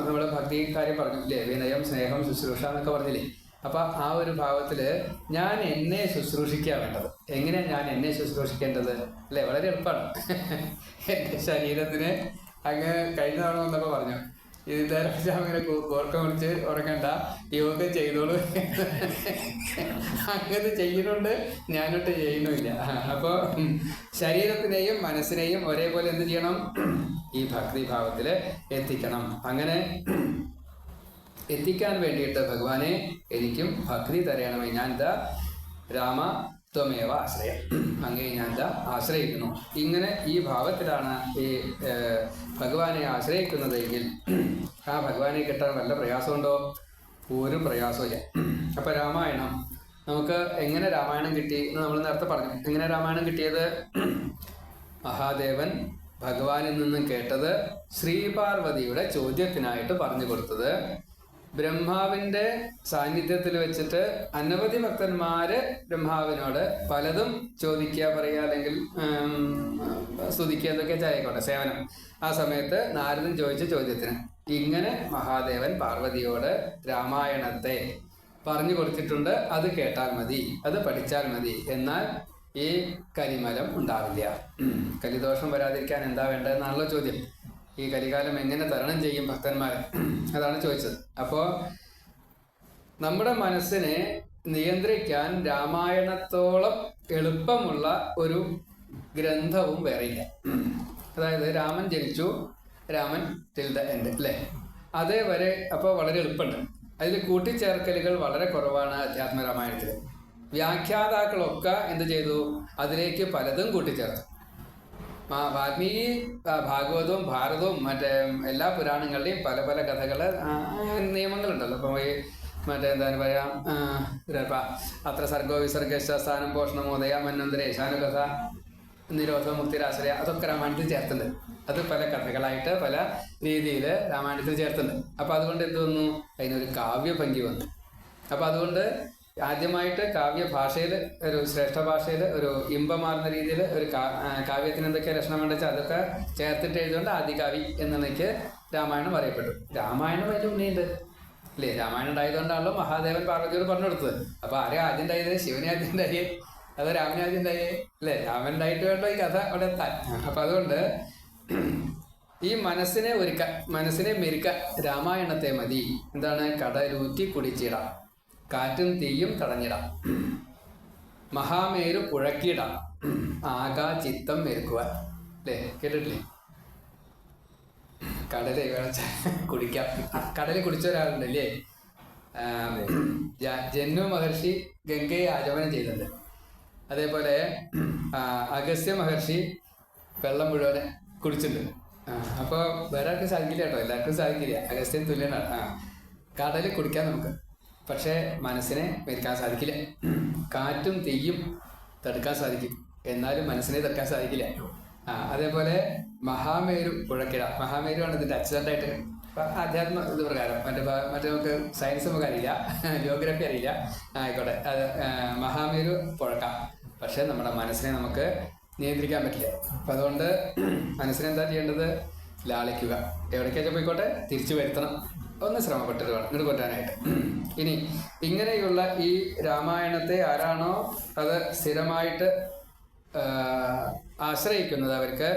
S1: നമ്മൾ ഭക്തി കാര്യം പറഞ്ഞില്ലേ, വിനയം സ്നേഹം ശുശ്രൂഷ എന്നൊക്കെ പറഞ്ഞില്ലേ. അപ്പൊ ആ ഒരു ഭാവത്തില് ഞാൻ എന്നെ ശുശ്രൂഷിക്കാൻ വേണ്ടത്. എങ്ങനെയാണ് ഞാൻ എന്നെ ശുശ്രൂഷിക്കേണ്ടത് അല്ലേ? വളരെ എളുപ്പമാണ്. എൻ്റെ ശരീരത്തിന് അങ്ങ് കഴിഞ്ഞ തവണ വന്നപ്പോൾ പറഞ്ഞു, ഇങ്ങനെ കോർക്കം വിളിച്ച് ഉറങ്ങണ്ട, യോഗ ചെയ്തോളൂ. അങ്ങനെ ചെയ്യുന്നുണ്ട്, ഞാനൊട്ട് ചെയ്യുന്നുമില്ല. അപ്പോൾ ശരീരത്തിനെയും മനസ്സിനെയും ഒരേപോലെ എന്ത് ചെയ്യണം? ഈ ഭക്തിഭാവത്തിൽ എത്തിക്കണം. അങ്ങനെ എത്തിക്കാൻ വേണ്ടിയിട്ട് ഭഗവാനെ എനിക്കും ഭക്തി തരയണമേ. ഞാൻ രാമ ത്വമേവ ആശ്രയം, അങ്ങേ ഞാൻ ആശ്രയിക്കുന്നു. ഇങ്ങനെ ഈ ഭാവത്തിലാണ് ഈ ഭഗവാനെ ആശ്രയിക്കുന്നതെങ്കിൽ ആ ഭഗവാനെ കിട്ടാൻ വല്ല പ്രയാസമുണ്ടോ? ഒരു പ്രയാസമില്ല. അപ്പം രാമായണം നമുക്ക് എങ്ങനെ രാമായണം കിട്ടി എന്ന് നമ്മൾ നേരത്തെ പറഞ്ഞു. എങ്ങനെ രാമായണം കിട്ടിയത്? മഹാദേവൻ ഭഗവാനിൽ നിന്നും കേട്ടത് ശ്രീപാർവതിയുടെ ചോദ്യത്തിനായിട്ട് പറഞ്ഞു കൊടുത്തത്. ബ്രഹ്മാവിൻ്റെ സാന്നിധ്യത്തിൽ വെച്ചിട്ട് അനവധി ഭക്തന്മാര് ബ്രഹ്മാവിനോട് പലതും ചോദിക്കുക, പറയുക, അല്ലെങ്കിൽ സ്തുതിക്കുക, എന്തൊക്കെ ആയിക്കോട്ടെ സേവനം. ആ സമയത്ത് നാരദൻ ചോദിച്ച ചോദ്യത്തിന് ഇങ്ങനെ മഹാദേവൻ പാർവതിയോട് രാമായണത്തെ പറഞ്ഞു കൊടുത്തിട്ടുണ്ട്. അത് കേട്ടാൽ മതി, അത് പഠിച്ചാൽ മതി, എന്നാൽ ഈ കലിമലം ഉണ്ടാവില്ല. കലിദോഷം വരാതിരിക്കാൻ എന്താ വേണ്ടതെന്നാണല്ലോ ചോദ്യം. ഈ കലികാലം എങ്ങനെ തരണം ചെയ്യും ഭക്തന്മാർ? അതാണ് ചോദിച്ചത്. അപ്പോൾ നമ്മുടെ മനസ്സിനെ നിയന്ത്രിക്കാൻ രാമായണത്തോളം എളുപ്പമുള്ള ഒരു ഗ്രന്ഥവും വേറെയില്ല. അതായത് രാമൻ ജനിച്ചു, രാമൻ ടിൽ ദ എൻഡ് അല്ലേ, അതേവരെ അപ്പോൾ വളരെ എളുപ്പമുണ്ട്. അതിൽ കൂട്ടിച്ചേർക്കലുകൾ വളരെ കുറവാണ് അധ്യാത്മരാമായണത്തിൽ. വ്യാഖ്യാതാക്കളൊക്കെ എന്ത് ചെയ്തു? അതിലേക്ക് പലതും കൂട്ടിച്ചേർത്തു. വാൽമീകി ഭാഗവതവും ഭാരതവും മറ്റേ എല്ലാ പുരാണങ്ങളുടെയും പല പല കഥകൾ, നിയമങ്ങളുണ്ടല്ലോ. അപ്പം ഈ മറ്റേ എന്താണ് പറയുക, അത്ര സർഗോ വിസർഗശ സ്ഥാനം പോഷണമോദയ മന്വന്തര ഏശാനുകഥ നിരോധമുക്തിരാശ്രയ, അതൊക്കെ രാമായണത്തിൽ ചേർത്തുണ്ട്. അത് പല കഥകളായിട്ട് പല രീതിയിൽ രാമായണത്തിൽ ചേർത്തുണ്ട്. അപ്പം അതുകൊണ്ട് എന്ത് വന്നു? അതിനൊരു കാവ്യഭംഗി വന്നു. അപ്പം അതുകൊണ്ട് ആദ്യമായിട്ട് കാവ്യഭാഷയിൽ, ഒരു ശ്രേഷ്ഠ ഭാഷയിൽ, ഒരു ഇമ്പമാർന്ന രീതിയിൽ ഒരു കാവ്യത്തിന് എന്തൊക്കെ ലക്ഷണം വേണ്ട വെച്ചാൽ അതൊക്കെ ചേർത്തിട്ട് എഴുതുകൊണ്ട് ആദികാവി എന്നതിലേക്ക് രാമായണം അറിയപ്പെട്ടു. രാമായണം അതിൻ്റെ മുന്നേയുണ്ട് അല്ലേ? രാമായണം ഉണ്ടായതുകൊണ്ടാണല്ലോ മഹാദേവൻ പാർവതിയോട് പറഞ്ഞു കൊടുത്തത്. അപ്പോൾ ആരെയും ആദ്യം ഉണ്ടായത്? ശിവനെ ആദ്യം ഉണ്ടായേ അതോ രാമനെ ആദ്യം ഉണ്ടായേ? അല്ലേ? രാമൻ ഉണ്ടായിട്ട് വേണ്ടോ ഈ കഥ അവിടെ എത്താൻ. അപ്പം അതുകൊണ്ട് ഈ മനസ്സിനെ മനസ്സിനെ മെരുക്കാൻ രാമായണത്തെ മതി. എന്താണ്? കടലൂറ്റി കുടിച്ചിടാം, കാറ്റും തീയും തടഞ്ഞിടാം, മഹാമേരു പുഴക്കിടാം, ആകാ ചിത്തം മെരുക്കുവാൻ. അല്ലേ? കേട്ടിട്ടില്ലേ? കടല് കുടിക്കാം. കടല് കുടിച്ച ഒരാളുണ്ടല്ലേ, ജന്നു മഹർഷി ഗംഗയെ ആചമനം ചെയ്തിട്ടുണ്ട്. അതേപോലെ അഗസ്ത്യ മഹർഷി വെള്ളം മുഴുവൻ കുടിച്ചിട്ടുണ്ട്. അപ്പോൾ വേറെ ആർക്കും സാധിക്കില്ല കേട്ടോ, എല്ലാവർക്കും സാധിക്കില്ല. അഗസ്ത്യൻ തുല്യനാണ്. കടല് കുടിക്കാൻ നമുക്ക്, പക്ഷേ മനസ്സിനെ മെരുക്കാൻ സാധിക്കില്ല. കാറ്റും തീയും തടുക്കാൻ സാധിക്കും, എന്നാലും മനസ്സിനെ തടുക്കാൻ സാധിക്കില്ല. അതേപോലെ മഹാമേരു പുഴക്കിട, മഹാമേരുവാണ് ഇതിൻ്റെ ആക്സിഡൻ്റായിട്ട് അധ്യാത്മ ഇത് പ്രകാരം. മറ്റേ നമുക്ക് സയൻസ് നമുക്ക് അറിയില്ല, ജിയോഗ്രഫി അറിയില്ല, ആയിക്കോട്ടെ. അത് മഹാമേരു പുഴക്കാം, പക്ഷേ നമ്മുടെ മനസ്സിനെ നമുക്ക് നിയന്ത്രിക്കാൻ പറ്റില്ല. അപ്പം അതുകൊണ്ട് മനസ്സിനെന്താ ചെയ്യേണ്ടത്? ലാളിക്കുക. എവിടേക്കാച്ചാൽ പോയിക്കോട്ടെ, തിരിച്ചു വരുത്തണം. ഒന്ന് ശ്രമപ്പെട്ടിട്ട് വേണം ഇങ്ങോട്ട് കൊറ്റാനായിട്ട്. ഇനി ഇങ്ങനെയുള്ള ഈ രാമായണത്തെ ആരാണോ അത് സ്ഥിരമായിട്ട് ആശ്രയിക്കുന്നത് അവർക്ക്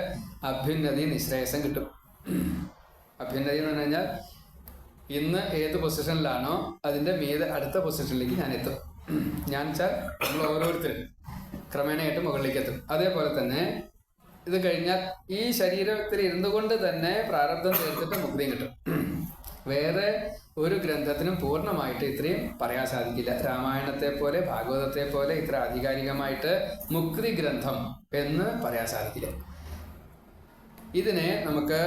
S1: അഭ്യുന്നതി നിശ്രേയസം കിട്ടും. അഭ്യുന്നതി എന്ന് പറഞ്ഞു കഴിഞ്ഞാൽ ഇന്ന് ഏത് പൊസിഷനിലാണോ അതിൻ്റെ മീതെ അടുത്ത പൊസിഷനിലേക്ക് ഞാൻ എത്തും. ഞാൻ വെച്ചാൽ നമ്മൾ ഓരോരുത്തരും ക്രമേണയായിട്ട് മുകളിലേക്ക് എത്തും. അതേപോലെ തന്നെ ഇത് കഴിഞ്ഞാൽ ഈ ശരീരത്തിൽ ഇരുന്നു കൊണ്ട് തന്നെ പ്രാരബ്ധം തീർത്തിട്ട് മുക്തിയും കിട്ടും. വേറെ ഒരു ഗ്രന്ഥത്തിനും പൂർണ്ണമായിട്ട് ഇത്രയും പറയാൻ സാധിക്കില്ല. രാമായണത്തെ പോലെ ഭാഗവതത്തെ പോലെ ഇത്ര ആധികാരികമായിട്ട് മുക്തി ഗ്രന്ഥം എന്ന് പറയാൻ സാധിക്കില്ല. ഇതിനെ നമുക്ക്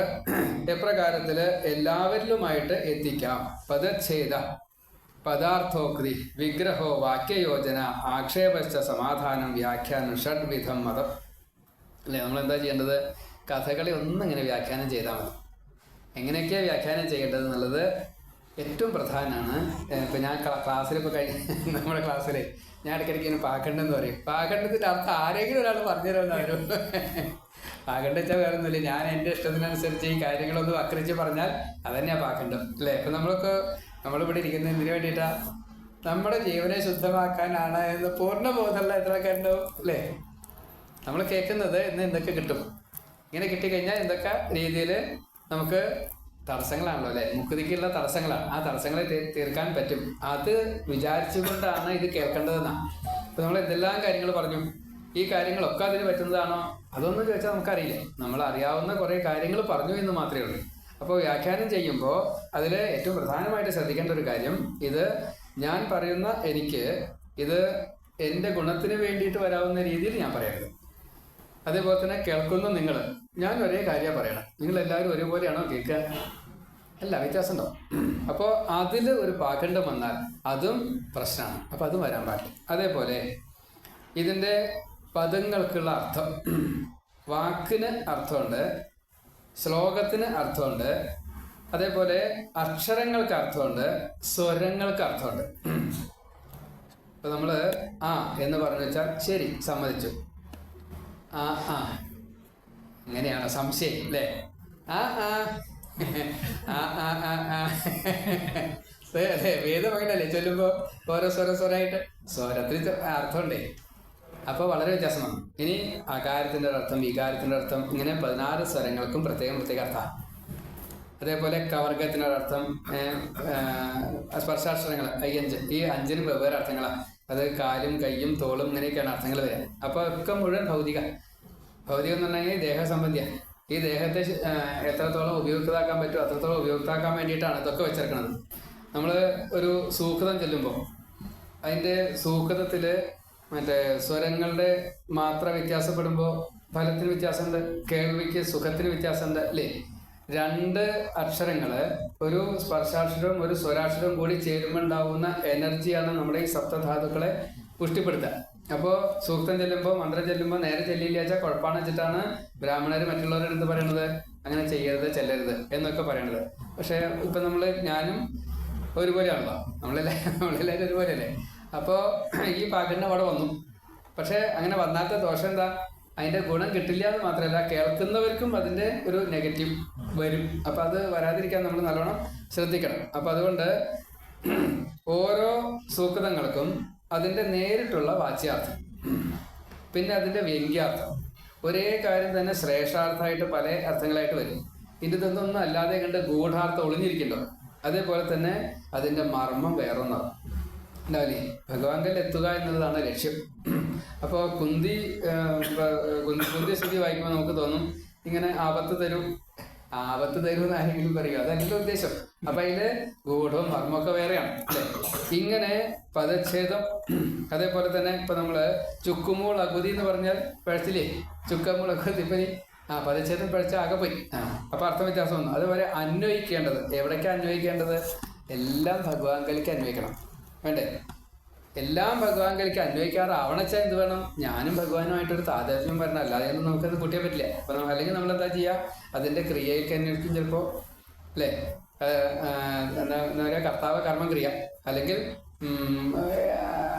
S1: എപ്രകാരത്തിൽ എല്ലാവരിലുമായിട്ട് എത്തിക്കാം? പദച്ഛേദ, പദാർത്ഥോക്തി, വിഗ്രഹോ, വാക്യയോജന, ആക്ഷേപശ്ച, സമാധാനം, വ്യാഖ്യാനം, ഷഡ്വിധം മതം. അല്ലേ? നമ്മളെന്താ ചെയ്യേണ്ടത്? കഥകളെ ഒന്നിങ്ങനെ വ്യാഖ്യാനം ചെയ്താൽ മതി. എങ്ങനെയൊക്കെയാണ് വ്യാഖ്യാനം ചെയ്യേണ്ടത് എന്നുള്ളത് ഏറ്റവും പ്രധാനമാണ്. ഇപ്പം ഞാൻ ക്ലാസ്സിലിപ്പോൾ നമ്മുടെ ക്ലാസ്സിൽ ഞാൻ ഇടയ്ക്കിടയ്ക്ക് ഇങ്ങനെ പാഖണ്ഡെന്ന് പറയും. പാഖണ്ഡത്തിൻ്റെ അർത്ഥം ആരെങ്കിലും ഒരാൾ പറഞ്ഞുതരുമെന്നാരും. പാഖണ്ഡം വെച്ചാൽ വേറെ ഒന്നുമില്ല, ഞാൻ എൻ്റെ ഇഷ്ടത്തിനനുസരിച്ച് ഈ കാര്യങ്ങളൊന്ന് വക്രിച്ച് പറഞ്ഞാൽ അതന്നെയാണ് പാഖണ്ഡം. അല്ലേ? ഇപ്പം നമ്മളിവിടെ ഇരിക്കുന്നത് എന്തിനു വേണ്ടിയിട്ടാണ്? നമ്മുടെ ജീവനെ ശുദ്ധമാക്കാനാണ് എന്ന് പൂർണ്ണ ബോധമുള്ള എത്രയൊക്കെ ഉണ്ടാവും അല്ലേ? നമ്മൾ കേൾക്കുന്നത് ഇന്ന് എന്തൊക്കെ കിട്ടും, ഇങ്ങനെ കിട്ടിക്കഴിഞ്ഞാൽ എന്തൊക്കെ രീതിയിൽ നമുക്ക് തടസ്സങ്ങളാണല്ലോ അല്ലേ? മുക്തിക്കുള്ള തടസ്സങ്ങളാണ്. ആ തടസ്സങ്ങളെ തീർക്കാൻ പറ്റും. അത് വിചാരിച്ചുകൊണ്ടാണ് ഇത് കേൾക്കേണ്ടതെന്നാണ്. ഇപ്പം നമ്മൾ എന്തെല്ലാം കാര്യങ്ങൾ പറഞ്ഞു, ഈ കാര്യങ്ങളൊക്കെ അതിന് പറ്റുന്നതാണോ? അതൊന്നും ചോദിച്ചാൽ നമുക്കറിയില്ല. നമ്മൾ അറിയാവുന്ന കുറേ കാര്യങ്ങൾ പറഞ്ഞു എന്ന് മാത്രമേ ഉള്ളൂ. അപ്പോൾ വ്യാഖ്യാനം ചെയ്യുമ്പോൾ അതിൽ ഏറ്റവും പ്രധാനമായിട്ട് ശ്രദ്ധിക്കേണ്ട ഒരു കാര്യം, ഇത് ഞാൻ പറയുന്ന എനിക്ക് ഇത് എൻ്റെ ഗുണത്തിന് വേണ്ടിയിട്ട് വരാവുന്ന രീതിയിൽ ഞാൻ പറയരുത്. അതേപോലെ തന്നെ കേൾക്കുന്ന നിങ്ങൾ, ഞാൻ ഒരേ കാര്യമാണ് പറയണം. നിങ്ങളെല്ലാവരും ഒരേപോലെയാണോ കേൾക്കുക? അല്ല, വ്യത്യാസം ഉണ്ടാവും. അപ്പോൾ അതിൽ ഒരു പാഖണ്ഡം വന്നാൽ അതും പ്രശ്നമാണ്. അപ്പോൾ അതും വരാൻ പാടില്ല. അതേപോലെ ഇതിൻ്റെ പദങ്ങൾക്കുള്ള അർത്ഥം, വാക്കിന് അർത്ഥമുണ്ട്, ശ്ലോകത്തിന് അർത്ഥമുണ്ട്, അതേപോലെ അക്ഷരങ്ങൾക്ക് അർത്ഥമുണ്ട്, സ്വരങ്ങൾക്ക് അർത്ഥമുണ്ട്. ഇപ്പം നമ്മൾ ആ എന്ന് പറഞ്ഞു വെച്ചാൽ ശരി, സമ്മതിച്ചു. ആ ആ ഇങ്ങനെയാണോ സംശയം അല്ലേ? ആ ആ ആ ആ ആ ആ അല്ലേ? വേദമകനല്ലേ ചൊല്ലുമ്പോൾ ഓരോ സ്വരമായിട്ട് സ്വരത്തിന് അർത്ഥമുണ്ടേ. അപ്പോൾ വളരെ വ്യത്യാസമാണ്. ഇനി അകാരത്തിൻ്റെ അർത്ഥം, വികാരത്തിൻ്റെ അർത്ഥം, ഇങ്ങനെ 16 സ്വരങ്ങൾക്കും പ്രത്യേകം അർത്ഥമാണ്. അതേപോലെ കവർഗത്തിനൊരർത്ഥം, സ്പർശാക്ഷരങ്ങൾ ഈ 5 വെവ്വേറെ അർത്ഥങ്ങളാണ്. അത് കാലും കയ്യും തോളും ഇങ്ങനെയൊക്കെയാണ് അർത്ഥങ്ങൾ വരിക. അപ്പോൾ ഒക്കെ മുഴുവൻ ഭൗതികം എന്ന് പറഞ്ഞാൽ ദേഹസംബന്ധിയാണ്. ഈ ദേഹത്തെ എത്രത്തോളം ഉപയുക്തമാക്കാൻ പറ്റുമോ അത്രത്തോളം ഉപയുക്തമാക്കാൻ വേണ്ടിയിട്ടാണ് ഇതൊക്കെ വെച്ചേർക്കുന്നത്. നമ്മൾ ഒരു സൂക്തം ചെല്ലുമ്പോൾ അതിൻ്റെ സൂക്തത്തിൽ മറ്റേ സ്വരങ്ങളുടെ മാത്ര വ്യത്യാസപ്പെടുമ്പോൾ ഫലത്തിന് വ്യത്യാസമുണ്ട്, കേൾവിക്ക് സുഖത്തിന് വ്യത്യാസമുണ്ട് അല്ലേ? 2 അക്ഷരങ്ങൾ, ഒരു സ്പർശാക്ഷരവും ഒരു സ്വരാക്ഷരവും കൂടി ചേരുമ്പോൾ ഉണ്ടാവുന്ന എനർജിയാണ് നമ്മുടെ ഈ സപ്തധാതുക്കളെ പുഷ്ടിപ്പെടുത്തുക. അപ്പോൾ സൂക്തം ചെല്ലുമ്പോൾ, മന്ത്രം ചെല്ലുമ്പോൾ നേരെ ചെല്ലില്ല വെച്ചാൽ കുഴപ്പമാണെന്ന് വെച്ചിട്ടാണ് ബ്രാഹ്മണർ മറ്റുള്ളവരുടെ അടുത്ത് പറയണത് അങ്ങനെ ചെയ്യരുത്, ചെല്ലരുത് എന്നൊക്കെ പറയണത്. പക്ഷേ ഇപ്പം ഞാനും ഒരുപോലെയാണല്ലോ, നമ്മളെല്ലാവരും ഒരുപോലെയല്ലേ? അപ്പോൾ ഈ പാകണ്ണ അവിടെ വന്നു. പക്ഷേ അങ്ങനെ വന്നാത്ത ദോഷം എന്താ? അതിൻ്റെ ഗുണം കിട്ടില്ല എന്ന് മാത്രമല്ല, കേൾക്കുന്നവർക്കും അതിൻ്റെ ഒരു നെഗറ്റീവ് വരും. അപ്പം അത് വരാതിരിക്കാൻ നമ്മൾ നല്ലോണം ശ്രദ്ധിക്കണം. അപ്പം അതുകൊണ്ട് ഓരോ സൂക്തങ്ങൾക്കും അതിൻ്റെ നേരിട്ടുള്ള വാച്യാർത്ഥം, പിന്നെ അതിൻ്റെ വ്യംഗ്യാർത്ഥം, ഒരേ കാര്യം തന്നെ ശ്രേഷ്ഠാർത്ഥമായിട്ട് പല അർത്ഥങ്ങളായിട്ട് വരും. ഇതൊന്നും അല്ലാതെ കണ്ട് ഗൂഢാർത്ഥം ഒളിഞ്ഞിരിക്കണ്ടോ? അതേപോലെ തന്നെ അതിൻ്റെ മർമ്മം വേറൊന്നാണ് ഉണ്ടാവില്ലേ? ഭഗവാന്റെ എത്തുക എന്നുള്ളതാണ് ലക്ഷ്യം. അപ്പോൾ കുന്തി സ്ഥിതി വായിക്കുമ്പോൾ നമുക്ക് തോന്നും ഇങ്ങനെ ആപത്ത് തരും എന്ന് ആരെങ്കിലും പറയുക, അതല്ല ഉദ്ദേശം. അപ്പം അതിൽ ഗൂഢവും മർമ്മമൊക്കെ വേറെയാണ് അല്ലേ? ഇങ്ങനെ പദച്ഛേദം, അതേപോലെ തന്നെ ഇപ്പം നമ്മൾ ചുക്കുമൂൾ അകുതി എന്ന് പറഞ്ഞാൽ പഴച്ചില്ലേ? ചുക്കമൂൾ അകുതി ഇപ്പം പദച്ഛേദം പഴിച്ച ആകെ പോയി. അപ്പം അർത്ഥം വ്യത്യാസം വന്നു. അതുപോലെ അന്വയിക്കേണ്ടത് എവിടേക്കാണ് അന്വയിക്കേണ്ടത്? എല്ലാം ഭഗവാങ്കലിക്ക് അന്വയിക്കണം, വേണ്ടേ? എല്ലാം ഭഗവാങ്കലിക്ക് അന്വയിക്കാറാവണച്ചാൽ എന്ത് വേണം? ഞാനും ഭഗവാനുമായിട്ടൊരു താതാത്മ്യം വരണം. അല്ലാതെ ഒന്നും നമുക്കത് കൂട്ടിയാൽ പറ്റില്ല. അപ്പം അല്ലെങ്കിൽ നമ്മളെന്താ ചെയ്യുക? അതിൻ്റെ ക്രിയയിലേക്ക് അന്വേഷിക്കും ചിലപ്പോൾ അല്ലേ? എന്താ പറയുക, കർത്താവ് കർമ്മം ക്രിയ, അല്ലെങ്കിൽ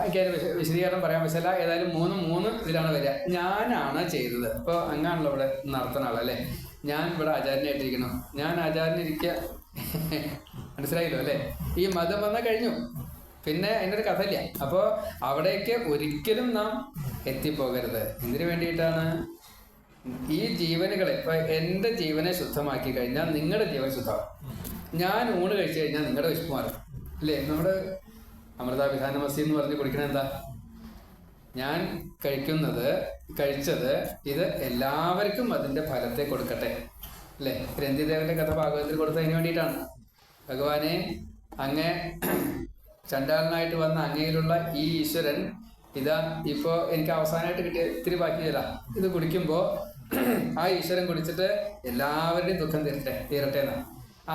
S1: എനിക്ക് വിശദീകരണം പറയാൻ പറ്റില്ല. ഏതായാലും മൂന്ന് ഇതിലാണ് വരിക. ഞാനാണ് ചെയ്തത്. ഇപ്പോൾ അങ്ങാണല്ലോ ഇവിടെ നടത്തുന്ന ആളല്ലേ? ഞാൻ ഇവിടെ ആചാര്യനായിട്ടിരിക്കണം, ഞാൻ ആചാര്യനിരിക്കുക. മനസ്സിലായില്ലോ അല്ലേ? ഈ മതം വന്നാൽ കഴിഞ്ഞു, പിന്നെ അതിൻ്റെ ഒരു കഥയില്ല. അപ്പോൾ അവിടേക്ക് ഒരിക്കലും നാം എത്തിപ്പോകരുത്. എന്തിനു വേണ്ടിയിട്ടാണ്? ഈ ജീവനുകളെ, ഇപ്പം എൻ്റെ ജീവനെ ശുദ്ധമാക്കി കഴിഞ്ഞാൽ നിങ്ങളുടെ ജീവൻ ശുദ്ധമാകും. ഞാൻ ഊണ് കഴിച്ചു കഴിഞ്ഞാൽ നിങ്ങളുടെ വിശപ്പ് മാറും അല്ലേ? നമ്മുടെ അമൃതാഭിധാനമസി എന്ന് പറഞ്ഞ് കുടിക്കണത് എന്താ? ഞാൻ കഴിച്ചത് ഇത് എല്ലാവർക്കും അതിൻ്റെ ഫലത്തെ കൊടുക്കട്ടെ അല്ലേ? രന്തിദേവന്റെ കഥ ഭാഗവതത്തിൽ കൊടുത്തതിന് വേണ്ടിയിട്ടാണ്. ഭഗവാനെ, അങ്ങേ ചണ്ടാലനായിട്ട് വന്ന അങ്ങയിലുള്ള ഈ ഈശ്വരൻ ഇതാ ഇപ്പോൾ എനിക്ക് അവസാനമായിട്ട് കിട്ടിയ ഇത്തിരി ബാക്കി തരാം. ഇത് കുടിക്കുമ്പോൾ ആ ഈശ്വരൻ കുടിച്ചിട്ട് എല്ലാവരുടെയും ദുഃഖം തീരട്ടെ എന്നാണ്.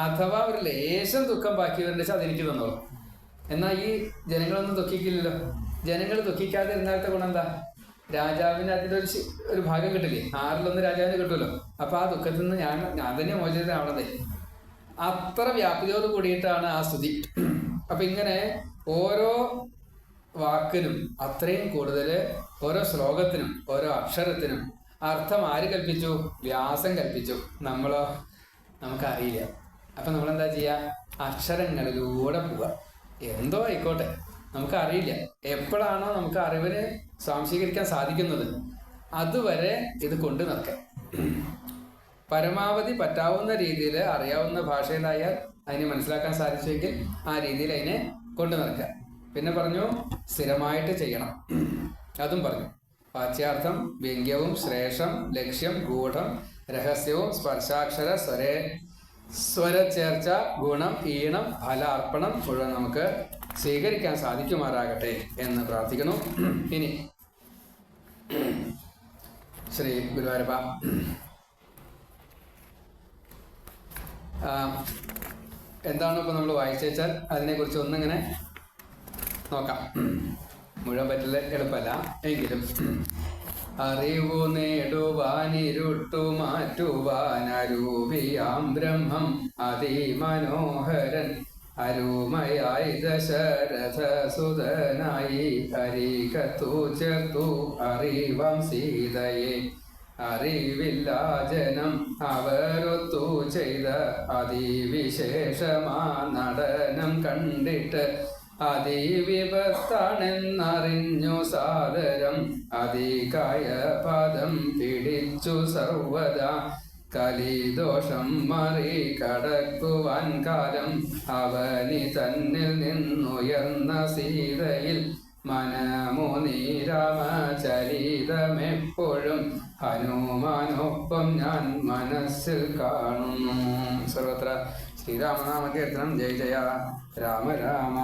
S1: അഥവാ ഒരു ലേശം ദുഃഖം ബാക്കി വരേണ്ട വെച്ചാൽ അതെനിക്ക് തന്നോളൂ. എന്നാൽ ഈ ജനങ്ങളൊന്നും ദുഃഖിക്കില്ലല്ലോ. ജനങ്ങൾ ദുഃഖിക്കാതെ ഇരുന്നാലത്തെ ഗുണം എന്താ? രാജാവിന് അതിൻ്റെ ഒരു ഭാഗം കിട്ടില്ലേ? 6-1 രാജാവിന് കിട്ടുമല്ലോ. അപ്പം ആ ദുഃഖത്തിൽ നിന്ന് ഞാൻ തന്നെ മോചിതനാവണതേ. അത്ര വ്യാപ്തിയോട് കൂടിയിട്ടാണ് ആ സ്തുതി. അപ്പം ഇങ്ങനെ ഓരോ വാക്കിനും അത്രയും കൂടുതൽ, ഓരോ ശ്ലോകത്തിനും ഓരോ അക്ഷരത്തിനും അർത്ഥം ആര് കൽപ്പിച്ചു? വ്യാസൻ കൽപ്പിച്ചു. നമ്മളോ? നമുക്കറിയില്ല. അപ്പം നമ്മളെന്താ ചെയ്യുക? അക്ഷരങ്ങളിലൂടെ പോവുക. എന്തോ ആയിക്കോട്ടെ, നമുക്കറിയില്ല. എപ്പോഴാണോ നമുക്ക് അറിവിന് സ്വാംശീകരിക്കാൻ സാധിക്കുന്നത് അതുവരെ ഇത് കൊണ്ട് നടക്കാം. പരമാവധി പറ്റാവുന്ന രീതിയിൽ അറിയാവുന്ന ഭാഷയിലായാൽ അതിനെ മനസ്സിലാക്കാൻ സാധിച്ചെങ്കിൽ ആ രീതിയിൽ അതിനെ കൊണ്ടു നടക്കുക. പിന്നെ പറഞ്ഞു സ്ഥിരമായിട്ട് ചെയ്യണം, അതും പറഞ്ഞു. വാച്യാർത്ഥം, വ്യംഗ്യവും, ശ്രേഷം, ലക്ഷ്യം, ഗൂഢം, രഹസ്യവും, സ്പർശാക്ഷര, സ്വരചേർച്ച, ഗുണം, ഈണം, ഫല അർപ്പണം മുഴുവൻ നമുക്ക് സ്വീകരിക്കാൻ സാധിക്കുമാറാകട്ടെ എന്ന് പ്രാർത്ഥിക്കുന്നു. ഇനി ശ്രീ ഗുരുവായൂരപ്പ, എന്താണ് ഇപ്പോൾ നമ്മൾ വായിച്ചു വെച്ചാൽ അതിനെക്കുറിച്ച് ഒന്നിങ്ങനെ നോക്കാം. മുഴുവൻ പറ്റില്ല, എളുപ്പമല്ല, എങ്കിലും അറിവു നേടുവാനിരുട്ടു മാറ്റുവാൻ അരൂപിയാം ബ്രഹ്മം അതിമനോഹരൻ അരുമയായി ദശരഥസുതനായി അരികത്തു ചേർത്തു അറിവാം സീതയെ. അറിവില്ലാ ജനം അവരൊത്തു ചെയ്ത അതിവിശേഷമാ നടനം കണ്ടിട്ട് അതിവിപത്താണെന്നറിഞ്ഞു സാദരം അതികായ പദം പിടിച്ചു സർവദാ. കലിദോഷം മറി കടക്കുവാൻ കാലം അവനി തന്നിൽ നിന്നുയർന്ന സീതയിൽ മനമുനി രാമചരിതമെപ്പോഴും ഹനുമാനൊപ്പം ഞാൻ മനസ്സിൽ കാണുന്നു. സർവത്ര ശ്രീരാമനാമ കീർത്തനം. ജയ ജയ രാമ രാമ.